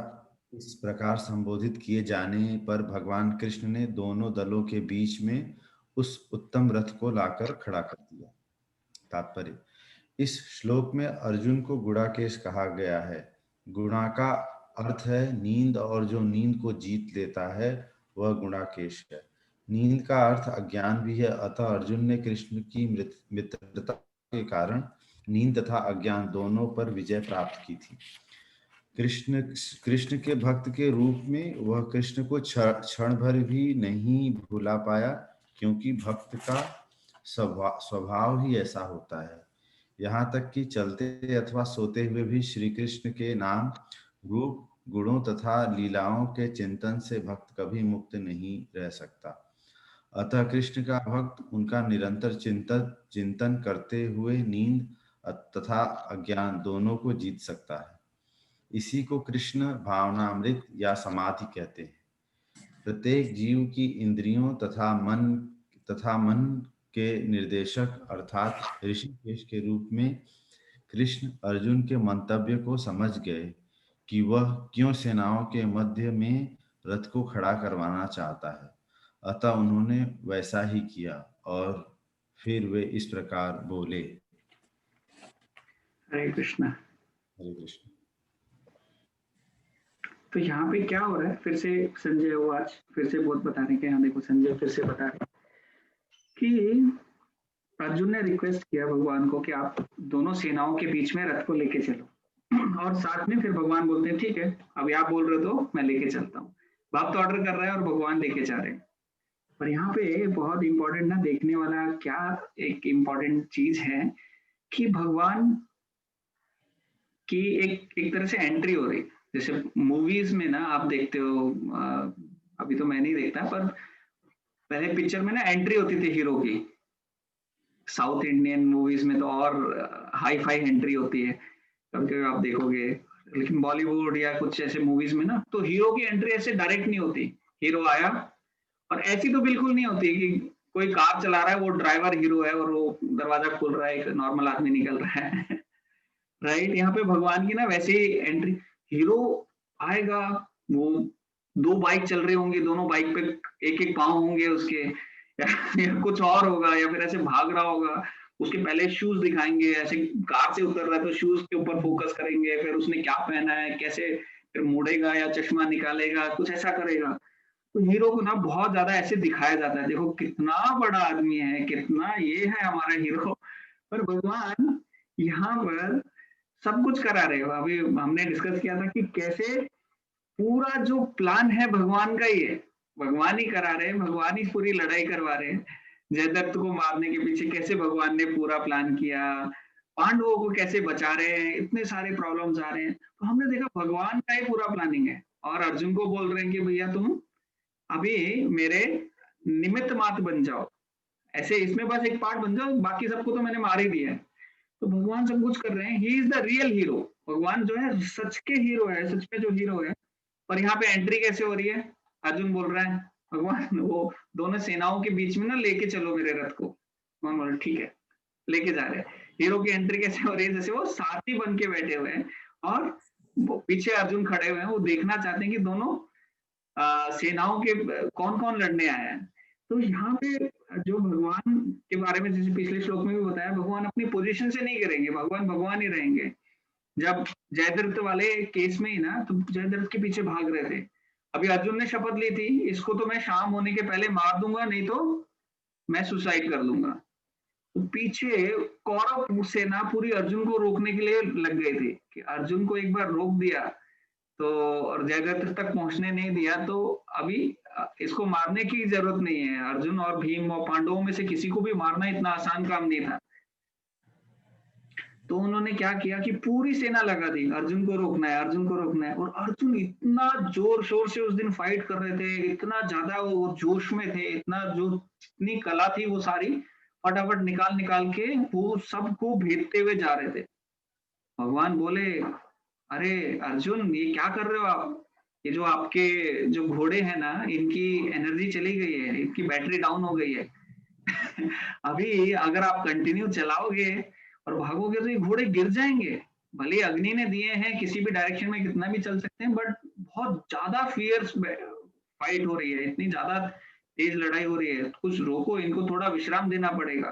इस प्रकार संबोधित किए जाने पर भगवान कृष्ण ने दोनों दलों के बीच में उस उत्तम रथ को लाकर खड़ा कर दिया। तात्पर्य, इस श्लोक में अर्जुन को गुणाकेश कहा गया है। गुणा का अर्थ है नींद, और जो नींद को जीत लेता है वह गुणाकेश है। नींद का अर्थ अज्ञान भी है, अतः अर्जुन ने कृष्ण की मित्रता के कारण नींद तथा अज्ञान दोनों पर विजय प्राप्त की थी। कृष्ण के भक्त के रूप में वह कृष्ण को क्षण भर भी नहीं भुला पाया, क्योंकि भक्त का स्वभाव ही ऐसा होता है। यहाँ तक कि चलते अथवा सोते हुए भी श्री कृष्ण के नाम, रूप, गुणों तथा लीलाओं के चिंतन से भक्त कभी मुक्त नहीं रह सकता। अतः कृष्ण का भक्त उनका निरंतर चिंतन करते हुए नींद तथा अज्ञान दोनों को जीत सकता है। इसी को कृष्ण भावनामृत या समाधि कहते हैं। प्रत्येक जीव की इंद्रियों तथा मन के निर्देशक अर्थात ऋषिकेश के रूप में कृष्ण अर्जुन के मंतव्य को समझ गए कि वह क्यों सेनाओं के मध्य में रथ को खड़ा करवाना चाहता है। अतः उन्होंने वैसा ही किया और फिर वे इस प्रकार बोले। हरे कृष्णा। हरे कृष्ण। तो यहाँ पे क्या हो रहा है, फिर से संजय वो आज फिर से बहुत बता रहे हैं। यहाँ देखो संजय फिर से बता रहे कि अर्जुन ने रिक्वेस्ट किया भगवान को कि आप दोनों सेनाओं के बीच में रथ को लेके चलो, और साथ में फिर भगवान बोलते हैं ठीक है, अभी आप बोल रहे हो मैं लेके चलता हूँ। भक्त ऑर्डर कर रहा है और भगवान लेके जा रहे हैं। पर यहाँ पे बहुत इंपॉर्टेंट ना देखने वाला क्या एक इंपॉर्टेंट चीज है कि भगवान की एक तरह से एंट्री हो रही। जैसे मूवीज में ना आप देखते हो, अभी तो मैं नहीं देखता, पर पहले पिक्चर में ना एंट्री होती थी हीरो की। साउथ इंडियन मूवीज में तो और हाई फाई एंट्री होती है, कभी आप देखोगे। लेकिन बॉलीवुड या कुछ ऐसे मूवीज में ना तो हीरो की एंट्री ऐसे डायरेक्ट नहीं होती। हीरो आया, और ऐसी तो बिल्कुल नहीं होती कि कोई कार चला रहा है, वो ड्राइवर हीरो है और वो दरवाजा खोल रहा है, एक नॉर्मल आदमी निकल रहा है। राइट, यहाँ पे भगवान की ना वैसे ही एंट्री। हीरो आएगा, वो दो बाइक चल रहे होंगे, दोनों बाइक पे एक एक पांव होंगे उसके, या कुछ और होगा, या फिर ऐसे भाग रहा होगा। उसके पहले शूज दिखाएंगे, ऐसे कार से उतर रहा है तो शूज के ऊपर फोकस करेंगे, फिर उसने क्या पहना है, कैसे फिर मुड़ेगा या चश्मा निकालेगा, कुछ ऐसा करेगा। तो हीरो को ना बहुत ज्यादा ऐसे दिखाया जाता है, देखो कितना बड़ा आदमी है, कितना ये है हमारा हीरो। पर भगवान यहाँ पर सब कुछ करा रहे हो। अभी हमने डिस्कस किया था कि कैसे पूरा जो प्लान है भगवान का ही है, भगवान ही करा रहे हैं, भगवान ही पूरी लड़ाई करवा रहे हैं। जयदत्त को मारने के पीछे कैसे भगवान ने पूरा प्लान किया, पांडवों को कैसे बचा रहे हैं, इतने सारे प्रॉब्लम्स आ रहे हैं। तो हमने देखा भगवान का ही पूरा प्लानिंग है। और अर्जुन को बोल रहे हैं कि भैया तुम अभी मेरे निमित्त मात्र बन जाओ, ऐसे इसमें बस एक पार्ट बन जाओ, बाकी सबको तो मैंने मार ही दिया है। तो भगवान सब कुछ कर रहे हैं। He is the real hero. भगवान जो है सच के हीरो है, सच में जो हीरो है। और यहाँ पे एंट्री कैसे हो रही है, अर्जुन बोल रहा है भगवान वो दोनों सेनाओं के बीच में ना लेके चलो मेरे रथ को। भगवान बोल रहे ठीक है, लेके जा रहे हैं। हीरो की एंट्री कैसे हो रही है, जैसे वो साथी बन के बैठे हुए हैं और पीछे अर्जुन खड़े हुए हैं, वो देखना चाहते हैं कि दोनों सेनाओं के कौन कौन लड़ने आए हैं। तो यहाँ पे जो भगवान के बारे में जैसे पिछले श्लोक में भी बताया, भगवान अपनी पोजीशन से नहीं करेंगे, भगवान भगवान ही रहेंगे। जब जयद्रथ वाले केस में ही ना, तो जयद्रथ के पीछे भाग रहे थे। अभी अर्जुन ने शपथ ली थी, इसको तो मैं शाम होने के पहले मार दूंगा, नहीं तो मैं सुसाइड कर लूंगा। तो पीछे कौरव सेना पूरी अर्जुन को रोकने के लिए लग गए थे कि अर्जुन को एक बार रोक दिया तो, और जयद्रथ तक पहुंचने नहीं दिया तो अभी इसको मारने की जरूरत नहीं है। अर्जुन और भीम और पांडवों में से किसी को भी मारना इतना आसान काम नहीं था। तो उन्होंने क्या किया कि पूरी सेना लगा दी, अर्जुन को रोकना है, अर्जुन को रोकना है। और अर्जुन इतना जोर शोर से उस दिन फाइट कर रहे थे, इतना ज्यादा वो जोश में थे, इतना जो इतनी कला थी वो सारी फटाफट निकाल निकाल के वो सबको भेजते हुए जा रहे थे। भगवान बोले अरे अर्जुन ये क्या कर रहे हो आप, ये जो आपके जो घोड़े हैं ना, इनकी एनर्जी चली गई है, इनकी बैटरी डाउन हो गई है। अभी अगर आप कंटिन्यू चलाओगे और भागोगे तो ये घोड़े गिर जाएंगे। भले अग्नि ने दिए हैं, किसी भी डायरेक्शन में कितना भी चल सकते हैं, बट बहुत ज्यादा फियर्स फाइट हो रही है, इतनी ज्यादा तेज लड़ाई हो रही है, कुछ रोको, इनको थोड़ा विश्राम देना पड़ेगा।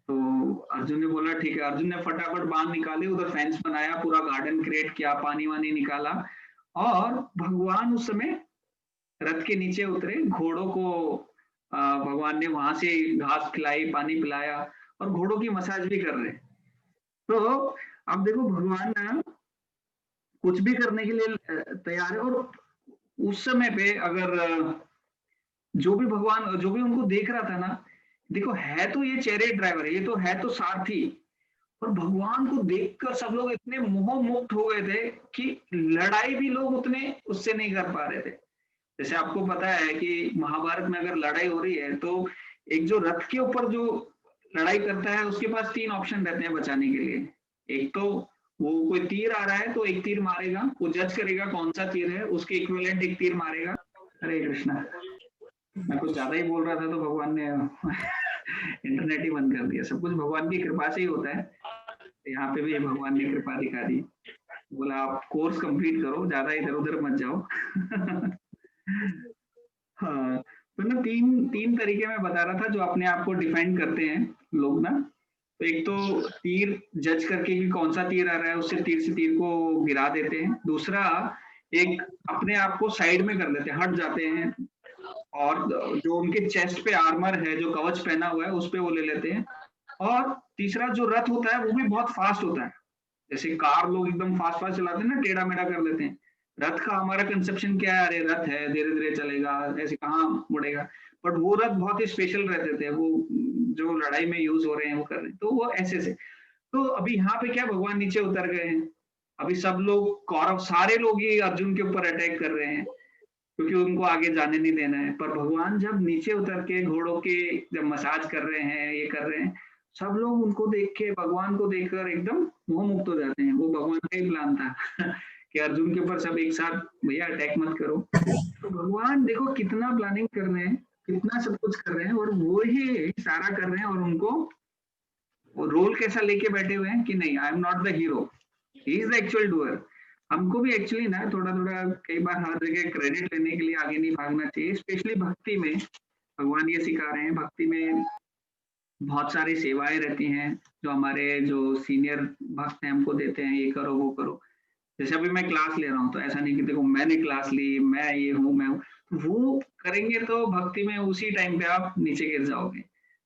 तो अर्जुन ने बोला ठीक है। अर्जुन ने फटाफट बाण निकाले, उधर फेंस बनाया, पूरा गार्डन क्रिएट किया, पानी वानी निकाला, और भगवान उस समय रथ के नीचे उतरे। घोड़ों को भगवान ने वहां से घास खिलाई, पानी पिलाया, और घोड़ों की मसाज भी कर रहे। तो अब देखो भगवान ना कुछ भी करने के लिए तैयार है। और उस समय पे अगर जो भी भगवान, जो भी उनको देख रहा था ना, देखो है तो ये चैरियट ड्राइवर, ये तो है तो सारथी, और भगवान को देखकर सब लोग इतने मोह मुक्त हो गए थे कि लड़ाई भी लोग उतने उससे नहीं कर पा रहे थे। जैसे आपको पता है कि महाभारत में अगर लड़ाई हो रही है तो एक जो रथ के ऊपर जो लड़ाई करता है उसके पास 3 ऑप्शन रहते हैं बचाने के लिए। एक तो वो कोई तीर आ रहा है तो एक तीर मारेगा, वो जज करेगा कौन सा तीर है, उसके इक्विवेलेंट एक तीर मारेगा। हरे कृष्णा, मैं कुछ ज्यादा ही बोल रहा था तो भगवान ने इंटरनेट ही बंद कर दिया। सब कुछ भगवान की कृपा से ही होता है। यहाँ पे भी भगवान ने कृपा दिखा दी, बोला आप कोर्स कंप्लीट करो, ज्यादा इधर उधर मत जाओ। हाँ, तो ना तीन तरीके में बता रहा था जो अपने आप को डिफाइन करते हैं लोग ना। तो एक तो तीर जज करके कि कौन सा तीर आ रहा है, उससे तीर को गिरा देते हैं। दूसरा, एक अपने आप को साइड में कर लेते हैं, हट जाते हैं, और जो उनके चेस्ट पे आर्मर है, जो कवच पहना हुआ है, उस पे वो ले लेते हैं। और तीसरा जो रथ होता है वो भी बहुत फास्ट होता है। जैसे कार लोग एकदम फास्ट चलाते हैं ना, टेढ़ा मेढ़ा कर लेते हैं। रथ का हमारा कंसेप्शन क्या है, अरे रथ है, धीरे धीरे चलेगा, ऐसे कहाँ मुड़ेगा। बट वो रथ बहुत ही स्पेशल रहते थे, वो जो लड़ाई में यूज हो रहे हैं वो कर रहे हैं, तो वो ऐसे से। तो अभी यहाँ पे क्या, भगवान नीचे उतर गए हैं। अभी सब लोग कौरव सारे लोग ही अर्जुन के ऊपर अटैक कर रहे हैं क्योंकि उनको आगे जाने नहीं देना है। पर भगवान जब नीचे उतर के घोड़ों के जब मसाज कर रहे हैं, ये कर रहे हैं, सब लोग उनको देख के, भगवान को देखकर एकदम मोह मुक्त हो जाते हैं। वो भगवान का ही प्लान था कि अर्जुन के ऊपर सब एक साथ, भैया अटैक मत करो। तो भगवान देखो कितना प्लानिंग कर रहे हैं, कितना सब कुछ कर रहे हैं, और वो ही सारा कर रहे हैं। और उनको वो रोल कैसा लेके बैठे हुए हैं कि नहीं, I am not the hero, he is the actual doer. हमको भी एक्चुअली ना थोड़ा कई बार हर जगह क्रेडिट लेने के लिए आगे नहीं भागना चाहिए। स्पेशली भक्ति में भगवान ये सिखा रहे हैं। भक्ति में बहुत सारी सेवाएं रहती हैं जो हमारे जो सीनियर भक्त हैं हमको देते हैं, ये करो वो करो। जैसे अभी मैं क्लास ले रहा हूँ, तो ऐसा नहीं कि देखो मैंने क्लास ली, मैं ये हूँ, मैं हूँ, वो करेंगे तो भक्ति में उसी टाइम पे आप नीचे गिर जाओगे।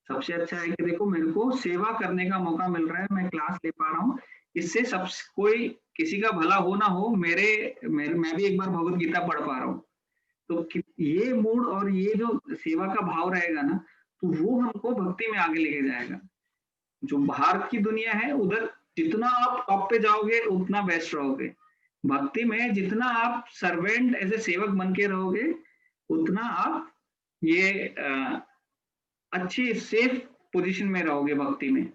सबसे अच्छा है कि देखो मेरे को सेवा करने का मौका मिल रहा है, मैं क्लास ले पा रहा हूँ, इससे सब कोई किसी का भला हो ना हो, मैं भी एक बार भगवत गीता पढ़ पा रहा हूँ। तो ये मूड और ये जो सेवा का भाव रहेगा ना, तो वो हमको भक्ति में आगे लेके जाएगा। जो बाहर की दुनिया है उधर जितना आप टॉप पे जाओगे उतना बेस्ट रहोगे। भक्ति में जितना आप सर्वेंट एज ए सेवक बन के रहोगे उतना आप ये अच्छी सेफ पोजीशन में रहोगे भक्ति में।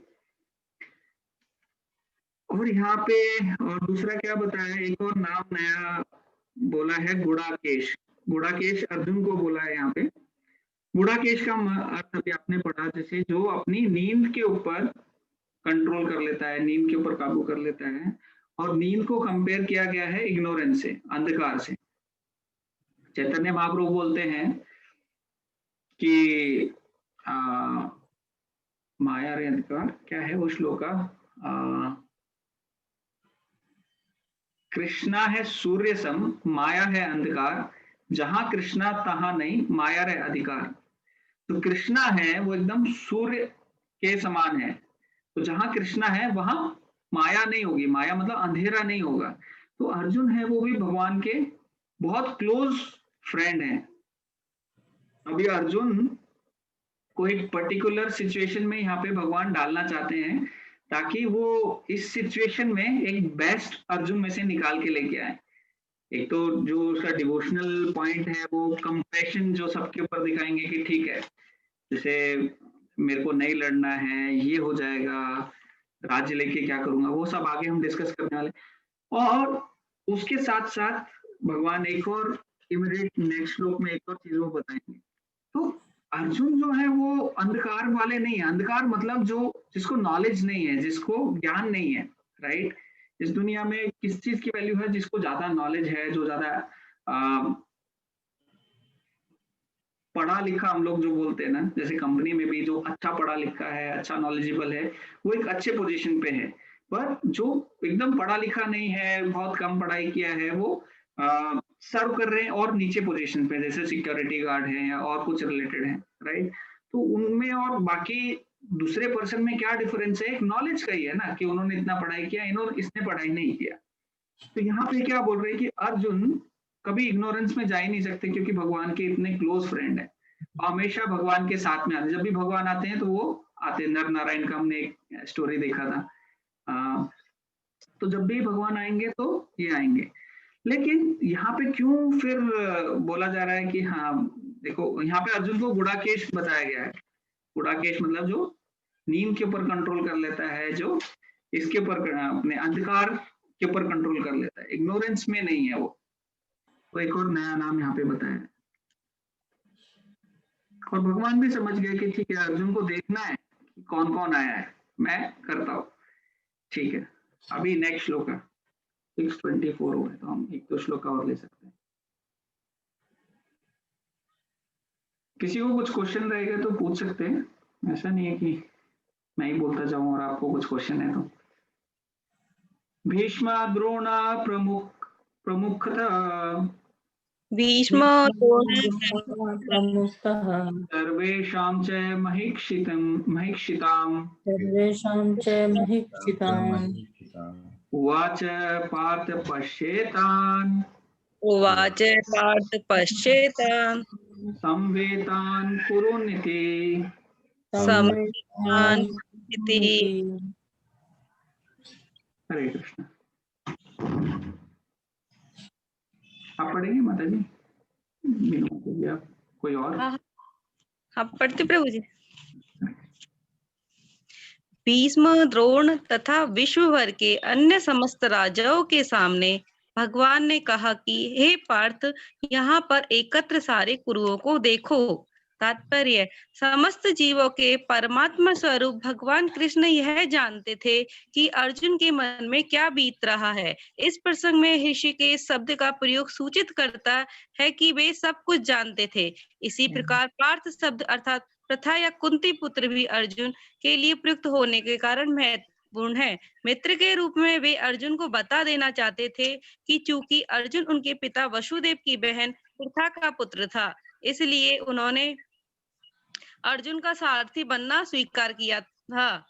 और यहाँ पे और दूसरा क्या बताया, एक और नाम नया बोला है, गुड़ाकेश। गुड़ाकेश अर्जुन को बोला है यहाँ पे। गुड़ाकेश का अर्थ अभी आपने पढ़ा, जैसे जो अपनी नींद के ऊपर कंट्रोल कर लेता है, नींद के ऊपर काबू कर लेता है। और नींद को कंपेयर किया गया है इग्नोरेंस से, अंधकार से। चैतन्य महाप्रभु बोलते हैं कि माया रे अंधकार, क्या है वो श्लोका, कृष्णा है सूर्य सम, माया है अंधकार, जहां कृष्णा तहां नहीं, माया रे अधिकार। तो कृष्णा है वो एकदम सूर्य के समान है, तो जहां कृष्णा है वहां माया नहीं होगी, माया मतलब अंधेरा नहीं होगा। तो अर्जुन है वो भी भगवान के बहुत क्लोज फ्रेंड है। अभी अर्जुन को एक पर्टिकुलर सिचुएशन में यहाँ पे भगवान डालना चाहते हैं ताकि वो इस सिचुएशन में एक बेस्ट अर्जुन में से निकाल के लेके आए। एक तो जो उसका डिवोशनल पॉइंट है, वो कंपैशन जो सबके ऊपर दिखाएंगे कि ठीक है, जैसे मेरे को नहीं लड़ना है, ये हो जाएगा, राज्य लेके क्या करूंगा, वो सब आगे हम डिस्कस करने वाले। और उसके साथ साथ भगवान एक और इमीडिएट नेक्स्ट श्लोक में एक और चीज वो बताएंगे। तो अर्जुन जो है वो अंधकार वाले नहीं है। अंधकार मतलब जो जिसको नॉलेज नहीं है, जिसको ज्ञान नहीं है, राइट। इस दुनिया में किस चीज की वैल्यू है, जिसको ज्यादा नॉलेज है, जो ज्यादा पढ़ा लिखा हम लोग जो बोलते हैं ना, जैसे कंपनी में भी जो अच्छा पढ़ा लिखा है, अच्छा नॉलेजेबल है, वो एक अच्छे पोजीशन पे है। पर जो एकदम पढ़ा लिखा नहीं है, बहुत कम पढ़ाई किया है, वो सर्व कर रहे हैं और नीचे पोजीशन पे, जैसे सिक्योरिटी गार्ड है या और कुछ रिलेटेड है, राइट। तो उनमें और बाकी दूसरे पर्सन में क्या डिफरेंस है? एक नॉलेज का ही है ना, कि उन्होंने इतना पढ़ाई किया, इसने पढ़ाई नहीं किया। तो यहाँ पे क्या बोल रहे हैं कि अर्जुन कभी इग्नोरेंस में जा ही नहीं सकते, क्योंकि भगवान के इतने क्लोज फ्रेंड है, हमेशा भगवान के साथ में आते। जब भी भगवान आते हैं तो वो आते, नर नारायण का हमने एक स्टोरी देखा था। तो जब भी भगवान आएंगे तो ये आएंगे। लेकिन यहाँ पे क्यों फिर बोला जा रहा है कि हाँ देखो, यहाँ पे अर्जुन को गुड़ाकेश बताया गया है। गुड़ाकेश मतलब जो नींद के ऊपर कंट्रोल कर लेता है, जो इसके ऊपर अपने अंधकार के ऊपर कंट्रोल कर लेता है, इग्नोरेंस में नहीं है वो। तो एक और नया नाम यहाँ पे बताया है। और भगवान भी समझ गए कि ठीक है, अर्जुन को देखना है कि कौन कौन आया है, मैं करता हूँ, ठीक है। अभी नेक्स्ट श्लोक है 624 हो गए, तो हम एक दो श्लोक और ले सकते हैं। किसी को कुछ क्वेश्चन रहेगा तो पूछ सकते हैं, ऐसा नहीं है कि मैं ही बोलता जाऊं और आपको कुछ क्वेश्चन है तो। भीष्म द्रोण प्रमुखतः भीष्म प्रमुखतः सर्वेषां च महिक्षिताम् सर्वेषां च महिक्षिताम् उवाच पार्थ पश्येतान् उवाच पार्थ पश्येतान् संवेतान् कुरुनिति। संवेतान् इति। हरे कृष्ण। आप पढ़ेंगे माता जी? आप कोई और? हाँ पढ़ते प्रभु जी। भीष्म द्रोण तथा विश्व भर के अन्य समस्त राजाओं के सामने भगवान ने कहा कि हे पार्थ, यहाँ पर एकत्र सारे कुरुओं को देखो। तात्पर्य, समस्त जीवों के परमात्मा स्वरूप भगवान कृष्ण यह जानते थे कि अर्जुन के मन में क्या बीत रहा है। इस प्रसंग में ऋषिकेश शब्द का प्रयोग सूचित करता है कि वे सब कुछ जानते थे। इसी प्रकार पार्थ शब्द अर्थात प्रथा या कुंती पुत्र भी अर्जुन के लिए प्रयुक्त होने के कारण महत्वपूर्ण है। मित्र के रूप में वे अर्जुन को बता देना चाहते थे कि चूंकि अर्जुन उनके पिता वसुदेव की बहन प्रथा का पुत्र था, इसलिए उन्होंने अर्जुन का सारथी बनना स्वीकार किया था।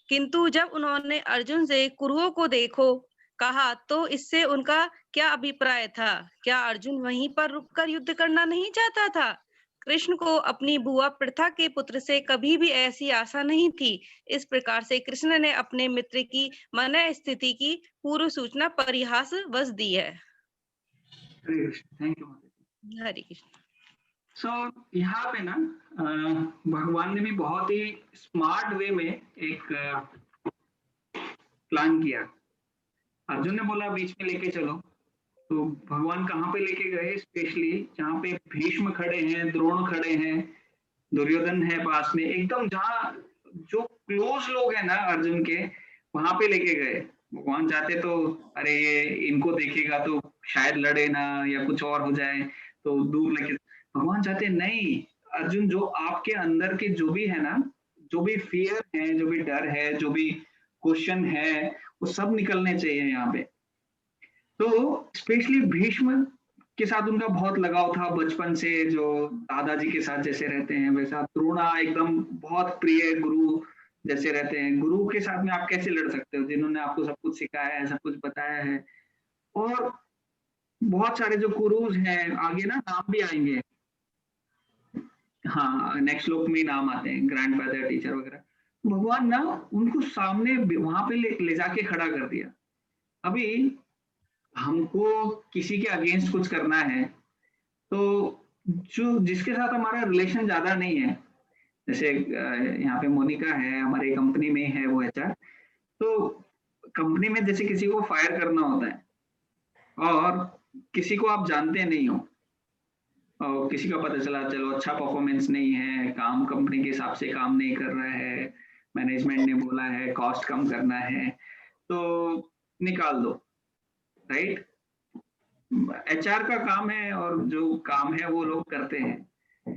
किंतु जब उन्होंने अर्जुन से कुरुओं को देखो कहा तो इससे उनका क्या अभिप्राय था? क्या अर्जुन वहीं पर रुककर युद्ध करना नहीं चाहता था? कृष्ण को अपनी बुआ प्रथा के पुत्र से कभी भी ऐसी आशा नहीं थी। इस प्रकार से कृष्ण ने अपने मित्र की मन स्थिति की पूर्व सूचना परिहास वश दी है। Hare Krishna. Thank you. Hare Krishna. So यहाँ पे ना भगवान ने भी बहुत ही स्मार्ट वे में एक प्लान किया। अर्जुन ने बोला बीच में लेके चलो, तो भगवान कहाँ पे लेके गए? स्पेशली जहाँ पे भीष्म खड़े हैं, द्रोण खड़े हैं, दुर्योधन है पास में, एकदम जहाँ जो क्लोज लोग हैं ना अर्जुन के, वहां पे लेके गए। भगवान चाहते तो अरे ये इनको देखेगा तो शायद लड़े ना या कुछ और हो जाए, तो दूर लेके। भगवान चाहते नहीं, अर्जुन जो आपके अंदर के जो भी है ना, जो भी फियर है, जो भी डर है, जो भी क्वेश्चन है, वो सब निकलने चाहिए यहाँ पे। तो स्पेशली भीष्म के साथ उनका बहुत लगाव था बचपन से, जो दादाजी के साथ जैसे रहते हैं वैसा। द्रोणा एकदम बहुत प्रिय गुरु जैसे रहते हैं। गुरु के साथ में आप कैसे लड़ सकते हो, जिन्होंने आपको सब कुछ सिखाया है, सब कुछ बताया है। और बहुत सारे जो गुरुज हैं, आगे ना नाम भी आएंगे, हाँ नेक्स्ट श्लोक में नाम आते हैं, ग्रैंडफादर, टीचर वगैरह। भगवान ना उनको सामने वहां पे ले जाके खड़ा कर दिया। अभी हमको किसी के अगेंस्ट कुछ करना है, तो जो जिसके साथ हमारा रिलेशन ज्यादा नहीं है, जैसे यहाँ पे मोनिका है, हमारी कंपनी में है वो HR, तो कंपनी में जैसे किसी को फायर करना होता है और किसी को आप जानते नहीं हो, और किसी का पता चला चलो अच्छा परफॉर्मेंस नहीं है, काम कंपनी के हिसाब से काम नहीं कर रहा है, मैनेजमेंट ने बोला है कॉस्ट कम करना है, तो निकाल दो, राइट। HR का काम है और जो काम है वो लोग करते हैं।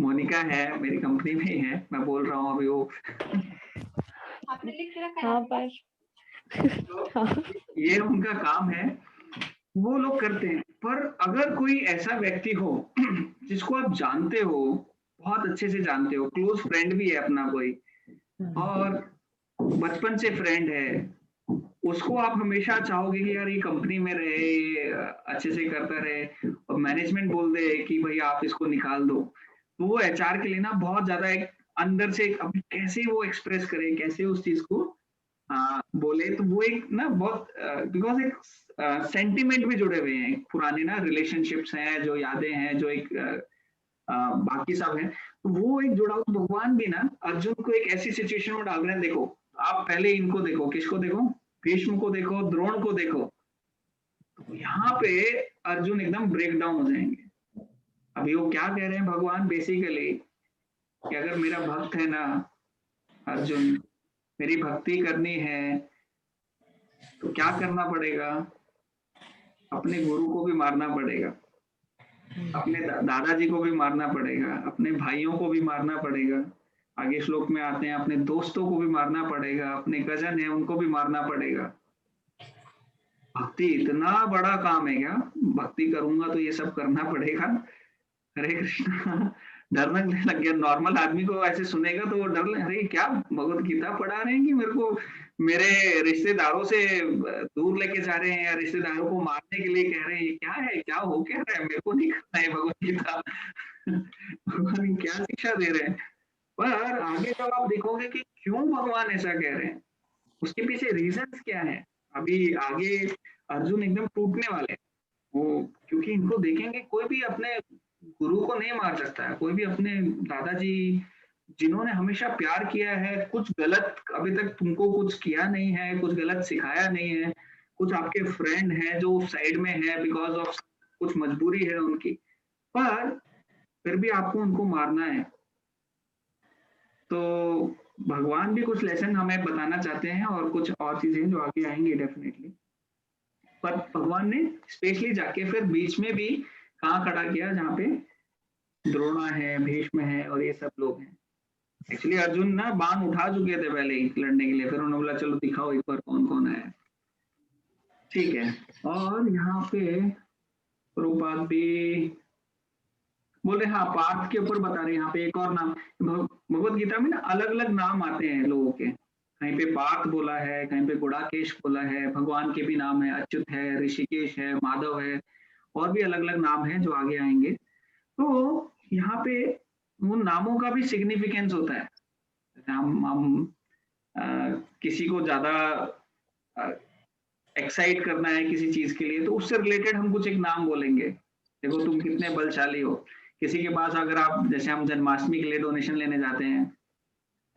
मोनिका है, मेरी कंपनी में ही है, मैं बोल रहा हूँ अभी वो। आपने लिख के रखा है? हाँ पर तो ये उनका काम है, वो लोग करते हैं। पर अगर कोई ऐसा व्यक्ति हो जिसको आप जानते हो, बहुत अच्छे से जानते हो, क्लोज फ्रेंड भी है अपना कोई, और बचपन से फ्रेंड है, उसको आप हमेशा चाहोगे कि यार ये कंपनी में रहे, अच्छे से करता रहे, और मैनेजमेंट बोल दे कि भाई आप इसको निकाल दो, तो वो एचआर के लिए ना बहुत ज्यादा एक अंदर से अभी कैसे वो एक्सप्रेस करे, कैसे उस चीज को बोले, तो वो एक ना बहुत बिकॉज एक सेंटिमेंट भी जुड़े हुए हैं, पुराने ना रिलेशनशिप्स हैं, जो यादें हैं, जो एक बाकी सब है, तो वो एक जुड़ा हुआ। भगवान भी ना अर्जुन को एक ऐसी सिचुएशन में डाल रहे हैं। देखो आप पहले इनको देखो, किसको देखो, भीष्म को देखो, द्रोण को देखो, तो यहाँ पे अर्जुन एकदम ब्रेक डाउन हो जाएंगे। अभी वो क्या कह रहे हैं भगवान बेसिकली, कि अगर मेरा भक्त है ना अर्जुन, मेरी भक्ति करनी है तो क्या करना पड़ेगा, अपने गुरु को भी मारना पड़ेगा, अपने दादाजी को भी मारना पड़ेगा, अपने भाइयों को भी मारना पड़ेगा, आगे श्लोक में आते हैं अपने दोस्तों को भी मारना पड़ेगा, अपने कजन है उनको भी मारना पड़ेगा। भक्ति इतना बड़ा काम है क्या, भक्ति करूंगा तो ये सब करना पड़ेगा। हरे कृष्णा, डरने लग गया। नॉर्मल आदमी को ऐसे सुनेगा तो वो डर ले, अरे क्या भगवत गीता पढ़ा रहे हैं कि मेरे को मेरे रिश्तेदारों से दूर लेके जा रहे हैं, या रिश्तेदारों को मारने के लिए कह रहे हैं, ये क्या है, क्या हो क्या रहा है, मेरे को नहीं करना है भगवत गीता। भगवान क्या शिक्षा दे रहे हैं। पर आगे जब आप देखोगे कि क्यों भगवान ऐसा कह रहे हैं, उसके पीछे रीजंस क्या है, अभी आगे अर्जुन एकदम टूटने वाले हैं वो, क्योंकि इनको देखेंगे कोई भी अपने गुरु को नहीं मार सकता है, कोई भी अपने दादाजी जिन्होंने हमेशा प्यार किया है, कुछ गलत अभी तक तुमको कुछ किया नहीं है, कुछ गलत सिखाया नहीं है, कुछ आपके फ्रेंड हैं जो साइड में है बिकॉज ऑफ कुछ मजबूरी है उनकी, पर फिर भी आपको उनको मारना है। तो भगवान भी कुछ लेसन हमें बताना चाहते हैं, और कुछ और चीजें जो आगे आएंगी डेफिनेटली। पर भगवान ने स्पेशली जाके फिर बीच में भी कहाँ खड़ा किया, जहाँ पे द्रोणा है, भीष्म है और ये सब लोग हैं। एक्चुअली अर्जुन ना बाण उठा चुके थे पहले ही लड़ने के लिए, फिर उन्होंने बोला चलो दिखाओ एक बार कौन कौन है। ठीक है, और यहाँ पे प्रभुपाद भी बोल रहे, हाँ पार्थ के ऊपर बता रहे हैं। यहाँ पे एक और नाम भगवत गीता में ना अलग अलग नाम आते हैं लोगों के, कहीं पे पार्थ बोला है, कहीं पे गुड़ाकेश बोला है, भगवान के भी नाम है, अच्युत है, ऋषिकेश है, माधव है, और भी अलग अलग नाम हैं जो आगे आएंगे। तो यहाँ पे उन नामों का भी सिग्निफिकेंस होता है। हम किसी को ज्यादा एक्साइट करना है किसी चीज के लिए, तो उससे रिलेटेड हम कुछ एक नाम बोलेंगे, देखो तुम कितने बलशाली हो। किसी के पास अगर आप, जैसे हम जन्माष्टमी के लिए डोनेशन लेने जाते हैं,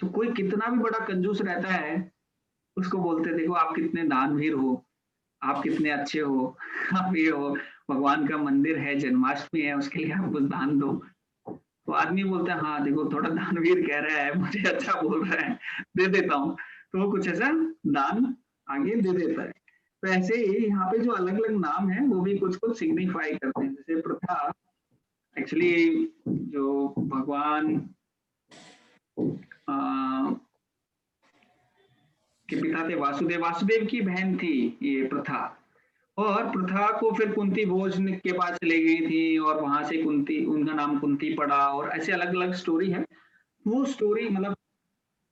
तो कोई कितना भी बड़ा कंजूस रहता है, उसको बोलते देखो आप कितने दानवीर हो, आप कितने अच्छे हो, आप ये हो, भगवान का मंदिर है, जन्माष्टमी है, उसके लिए आप कुछ दान दो। तो आदमी बोलता है हाँ देखो थोड़ा दानवीर कह रहा है, मुझे अच्छा बोल रहा है, दे देता हूँ, तो वो कुछ ऐसा दान आगे दे देता है। तो ऐसे ही यहाँ पे जो अलग अलग नाम है वो भी कुछ कुछ सिग्निफाई करते हैं। जैसे प्रथा, एक्चुअली जो भगवान के पिता थे वासुदेव, वासुदेव की बहन थी ये प्रथा, और प्रथा को फिर कुंती भोज के पास ले गई थी, और वहां से कुंती, उनका नाम कुंती पड़ा, और ऐसे अलग अलग स्टोरी है। वो स्टोरी मतलब,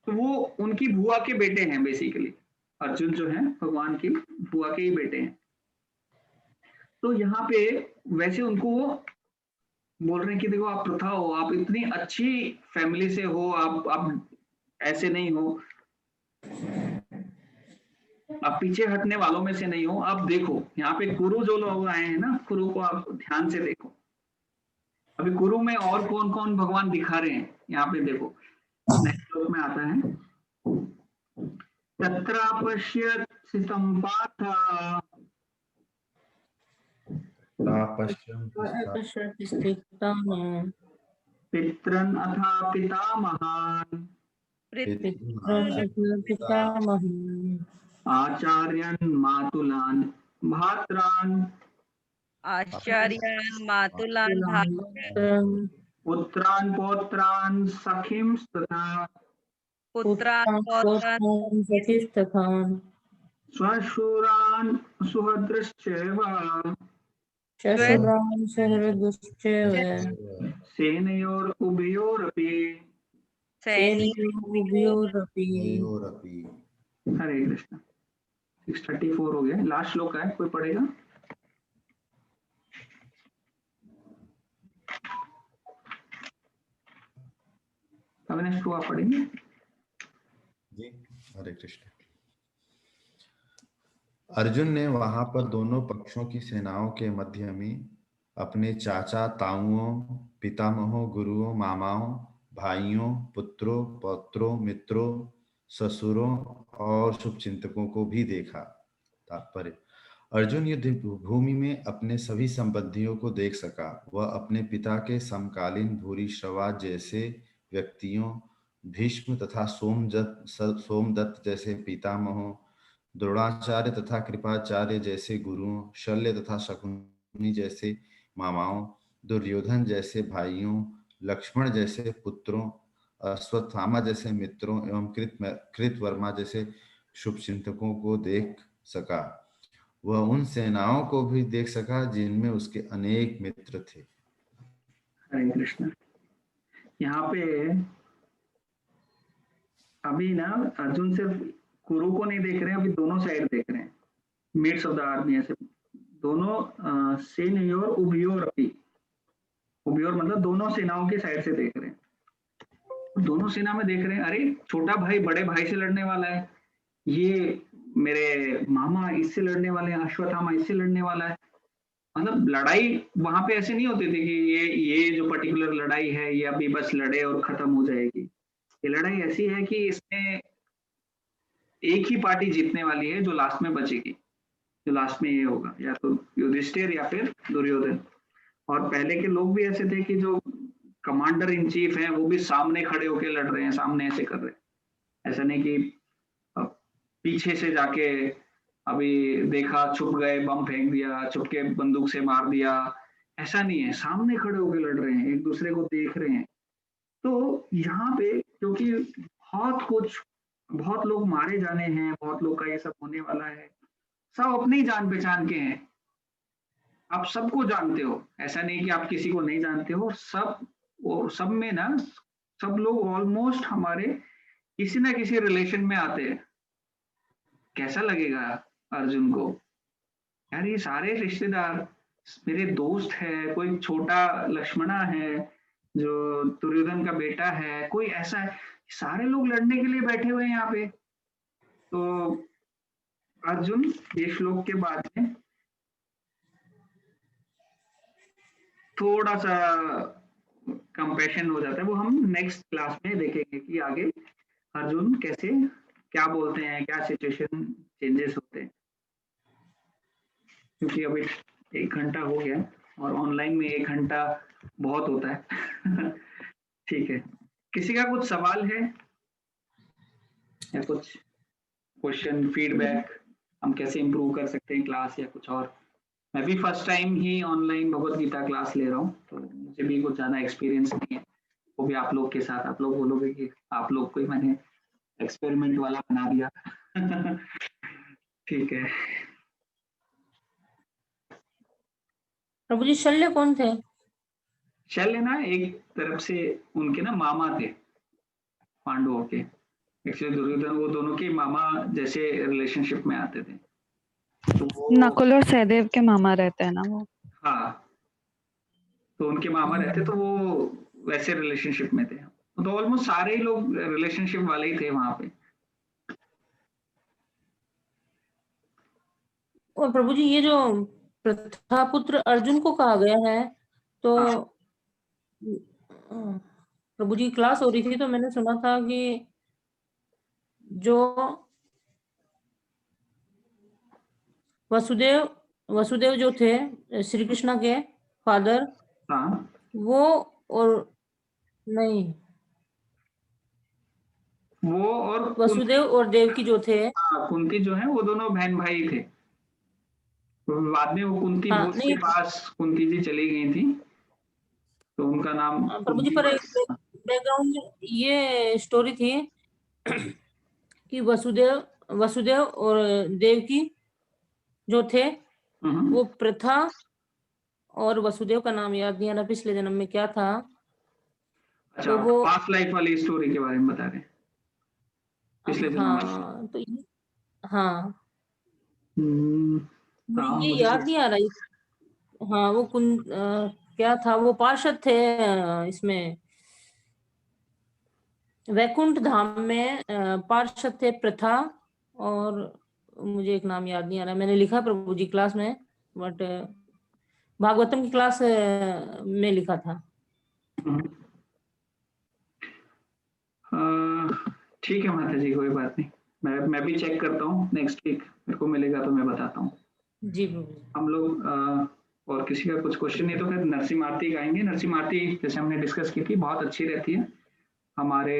तो वो उनकी बुआ के बेटे हैं बेसिकली, अर्जुन जो है भगवान की बुआ के ही बेटे हैं। तो यहाँ पे वैसे उनको बोल रहे हैं कि देखो आप प्रथा हो, आप इतनी अच्छी फैमिली से हो, आप ऐसे नहीं हो, आप पीछे हटने वालों में से नहीं हो। आप देखो यहाँ पे कुरु जो लोग आए हैं ना, कुरु को आप ध्यान से देखो। अभी कुरु में और कौन कौन भगवान दिखा रहे हैं, यहाँ पे देखो नेक्स्ट श्लोक में आता है, तत्रापश्यत्सितं पार्थ पितरन् अथा पितामहान् आचार्यान् मातुलान् भ्रातॄन् आचार्यान् मातुलान् भ्रातॄन् पुत्रान् पौत्रान् सखीं तथा पुत्रान् पौत्रान् सखीस्तथान् स्वशूरान् सुहृदश्चैव शशुरान् सहृदश्चैव सेनयोरुभयोरपि। सेनयोरुभयोरपि। हरे कृष्ण। 634 हो गया, लास्ट श्लोक है, कोई पढ़ेगा? अविनाश को आप पढ़ेंगे? जी, हरे कृष्ण। अर्जुन ने वहां पर दोनों पक्षों की सेनाओं के मध्य में अपने चाचा ताऊओं, पितामहों, गुरुओं, मामाओं, भाइयों, पुत्रों, पौत्रों, मित्रों, ससुरों और शुभचिंतकों को भी देखा। तात्पर्य: अर्जुन युद्ध भूमि में अपने सभी संबंधियों को देख सका। वह अपने पिता के समकालीन भूरिश्रवा जैसे व्यक्तियों, भीष्म तथा सोमदत्त जैसे पितामहों, द्रोणाचार्य तथा कृपाचार्य जैसे गुरुओं, शल्य तथा शकुनी जैसे मामाओं, दुर्योधन जैसे भाइयों, लक्ष्मण जैसे पुत्रों, अश्वत्थामा जैसे मित्रों एवं कृतवर्मा जैसे शुभचिंतकों को देख सका। वह उन सेनाओं को भी देख सका जिनमें उसके अनेक मित्र थे। हरे कृष्ण। यहाँ पे अभी ना अर्जुन सिर्फ कुरु को नहीं देख रहे हैं, अभी दोनों साइड देख रहे हैं, मिड्स ऑफ द आर्मी, ऐसे दोनों सेनयोर उभयोर अपि, उभयोर मतलब दोनों सेनाओं के साइड से देख रहे हैं। दोनों सेना में देख रहे हैं, अरे छोटा भाई बड़े भाई से लड़ने वाला है, ये मेरे मामा इससे लड़ने वाले हैं, अश्वत्थामा इससे लड़ने वाला है। मतलब लड़ाई वहां पे ऐसे नहीं होती थी कि ये जो पर्टिकुलर लड़ाई है ये अभी बस लड़े और खत्म हो जाएगी। ये लड़ाई ऐसी है कि इसमें एक ही पार्टी जीतने वाली है जो लास्ट में बचेगी, जो लास्ट में ये होगा, या तो युधिष्ठिर या फिर दुर्योधन। और पहले के लोग भी ऐसे थे कि जो कमांडर इन चीफ हैं वो भी सामने खड़े होकर लड़ रहे हैं, सामने ऐसे कर रहे हैं। ऐसा नहीं कि पीछे से जाके अभी देखा छुप गए, बम फेंक दिया, छुप के बंदूक से मार दिया, ऐसा नहीं है, सामने खड़े होकर लड़ रहे हैं, एक दूसरे को देख रहे हैं। तो यहाँ पे क्योंकि बहुत लोग मारे जाने हैं, बहुत लोग का ये सब होने वाला है, सब अपनी जान पहचान के हैं, आप सबको जानते हो, ऐसा नहीं कि आप किसी को नहीं जानते हो। सब में ना सब लोग ऑलमोस्ट हमारे किसी ना किसी रिलेशन में आते हैं। कैसा लगेगा अर्जुन को, यार ये सारे रिश्तेदार मेरे दोस्त है, कोई छोटा लक्ष्मणा है जो दुर्योधन का बेटा है, कोई ऐसा है, सारे लोग लड़ने के लिए बैठे हुए हैं यहाँ पे। तो अर्जुन ये श्लोक के बाद में थोड़ा सा कंपैशन हो जाता है, वो हम नेक्स्ट क्लास में देखेंगे कि आगे अर्जुन कैसे क्या बोलते हैं, क्या सिचुएशन चेंजेस होते हैं। क्योंकि अभी 1 घंटा हो गया और ऑनलाइन में 1 घंटा बहुत होता है। ठीक है, किसी का कुछ सवाल है या कुछ क्वेश्चन, फीडबैक, हम कैसे इम्प्रूव कर सकते हैं क्लास या कुछ और? मैं भी फर्स्ट टाइम ही ऑनलाइन भगवत गीता क्लास ले रहा हूँ, तो मुझे भी कुछ ज़्यादा एक्सपीरियंस नहीं है, वो भी आप लोग के साथ। आप लोग बोलोगे कि आप लोग को ही मैंने एक्सपेरिमेंट वाला बना दिया। ठीक है। प्रभु जी शल्य कौन थे? शल्य ना एक तरफ से उनके ना मामा थे पांडवों के, एक्चुअली दुर्योधन वो दोनों के मामा जैसे रिलेशनशिप में आते थे। तो नकुल और सहदेव के मामा रहते हैं ना वो। हाँ, तो उनके मामा रहते, तो वो वैसे रिलेशनशिप में थे। तो ऑलमोस्ट सारे ही लोग रिलेशनशिप वाले ही थे वहां पे। और प्रभु जी ये जो प्रथापुत्र अर्जुन को कहा गया है, तो प्रभु जी क्लास हो रही थी तो मैंने सुना था कि जो वसुदेव जो थे श्री कृष्ण के फादर, हाँ, वो और नहीं, वो और वसुदेव और देवकी जो थे, कुंती जो है वो दोनों बहन भाई थे। बाद में वो कुंती हाँ, भोज के पास कुंती जी चली गई थी, तो उनका नाम प्रभु जी, पर बैकग्राउंड में ये स्टोरी थी कि वसुदेव और देवकी जो थे वो प्रथा, और वसुदेव का नाम याद नहीं आ रहा पिछले जन्म में क्या था। अच्छा, तो वो पास्ट लाइफ वाली स्टोरी के बारे में बता रहे हैं, पिछले जन्म वाली। हाँ, तो हाँ हाँ, ये मुझे याद नहीं आ रहा। हाँ, वो क्या था, वो पार्षद थे इसमें वैकुंठ धाम में, पार्षद थे प्रथा, और मुझे एक नाम याद नहीं आ रहा, मैंने लिखा प्रभु जी क्लास में, बट भागवतम की क्लास में लिखा था। ठीक है माता जी, कोई बात नहीं, मैं भी चेक करता हूँ, नेक्स्ट वीक मेरे को मिलेगा तो मैं बताता हूँ जी प्रभु जी। हम लोग और किसी का कुछ क्वेश्चन नहीं तो फिर नरसिंह आरती गाएंगे। नरसिंह आरती जैसे हमने डिस्कस की थी बहुत अच्छी रहती है हमारे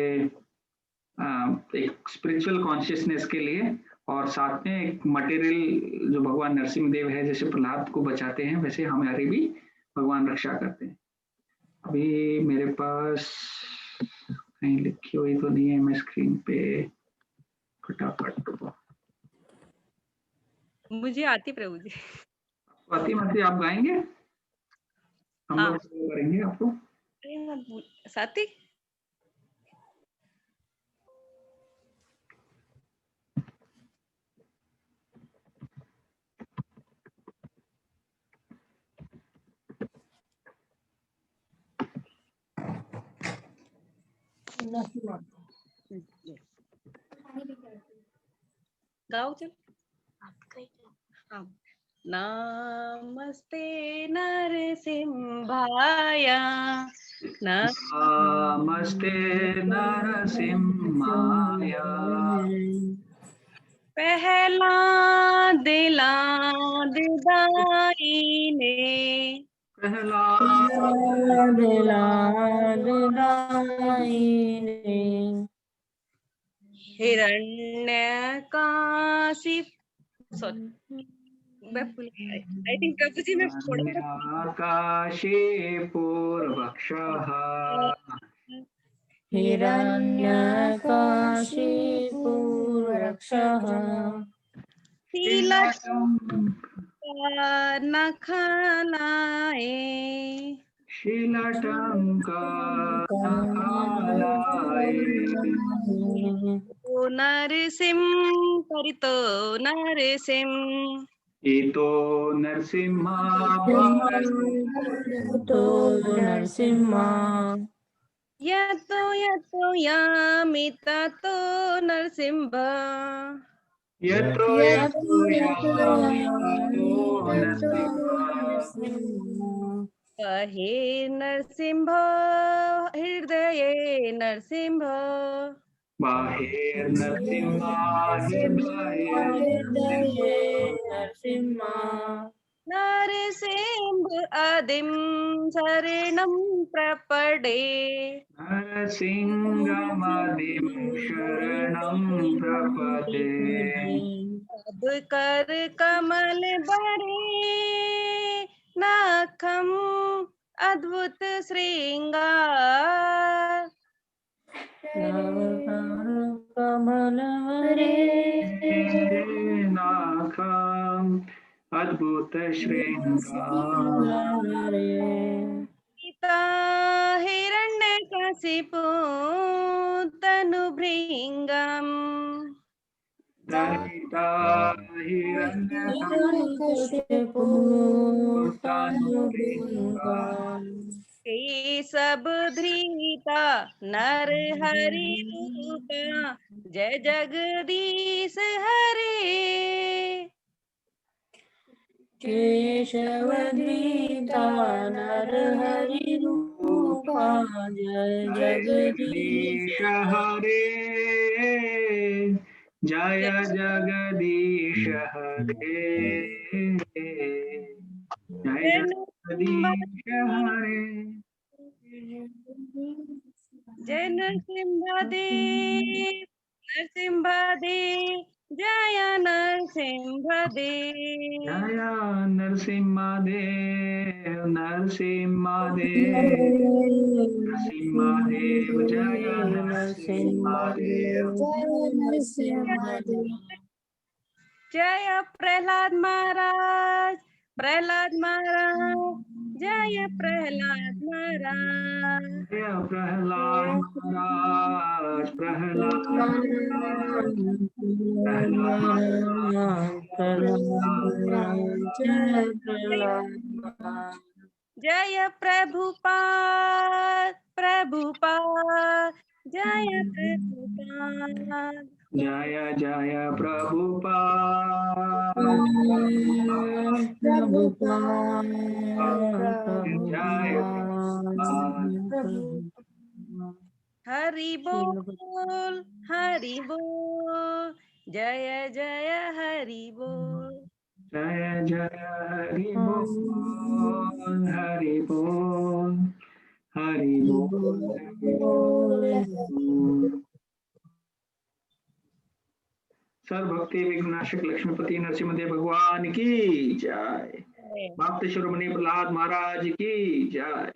एक स्पिरिचुअल कॉन्शियसनेस के लिए, और साथ में एक मटेरियल जो भगवान नरसिंह देव है जैसे प्रहलाद को बचाते हैं वैसे हमारी भी भगवान रक्षा करते हैं। अभी मेरे पास कहीं लिखी हुई तो नहीं है, मैं स्क्रीन पे फटाफट। मुझे आती प्रभु जी। आती माती आप गाएंगे, हम हाँ। लोग follow करेंगे आपको। अरे मत भूल साथी। गाओ चल। हाँ। नमस्ते नरसिंहाय, नमस्ते नरसिंहाय, पहला दिला दिदाई ने, हिरण्यकाशिप आई थिंक प्रभु जी में थोड़ा आकाशे पूर्वक्षः, हिरण्यकाशिपूरक्षः, नखलाए, शीलटङ्कनखालाय, नरसिंह परितो नरसिंह, इतो नरसिंहा तो नरसिम्हा, यतो यतो यामिता तो नरसिंह, यतो यतो यातो हे नरसिंह हृदय नरसिंह, बाहेर नरसिंहा हृदय नरसिम्हा, नरसिंह आदिम शरणं प्रपदे, नरसिंहमदिं शरणं प्रपदे, अब कर कमल बरे नाखम अद्भुत श्रृंगार, कमलवरे नाखम अद्भुत श्रृंगार, सीता हिरण्यकशिपु तनुभृङ्गम्, दरिता सब धृता नर हरि रूपा, जय जगदीश हरे, केशवधृता नर हरि रूपा, जय जगदीश हरे, जय जगदीश हरे, जय जगदीश हरे। जय नरसिंहदेव नरसिंहदेव जय नरसिंहदेव। जय नरसिंहदेव नरसिंहदेव नरसिंहदेव जय नरसिंहदेव। जय प्रहलाद महाराज, प्रहलाद महाराज, जय प्रहलाद महाराज। जय प्रहलाद महाराज, प्रहलाद जय प्रभुपाद, प्रभुपाद, जय प्रभुपाद। जय जय प्रभुपाद, जय हरि बोल, हरि बोल, जय जय हरि बोल। जय जय हरि बोल, हरि बोल, हरि बोल, हरि बोल। सर्वभक्ति विघ्नाशक लक्ष्मीपति नरसिंहदेव भगवान की जय। भक्त शिरोमणि प्रहलाद महाराज की जय।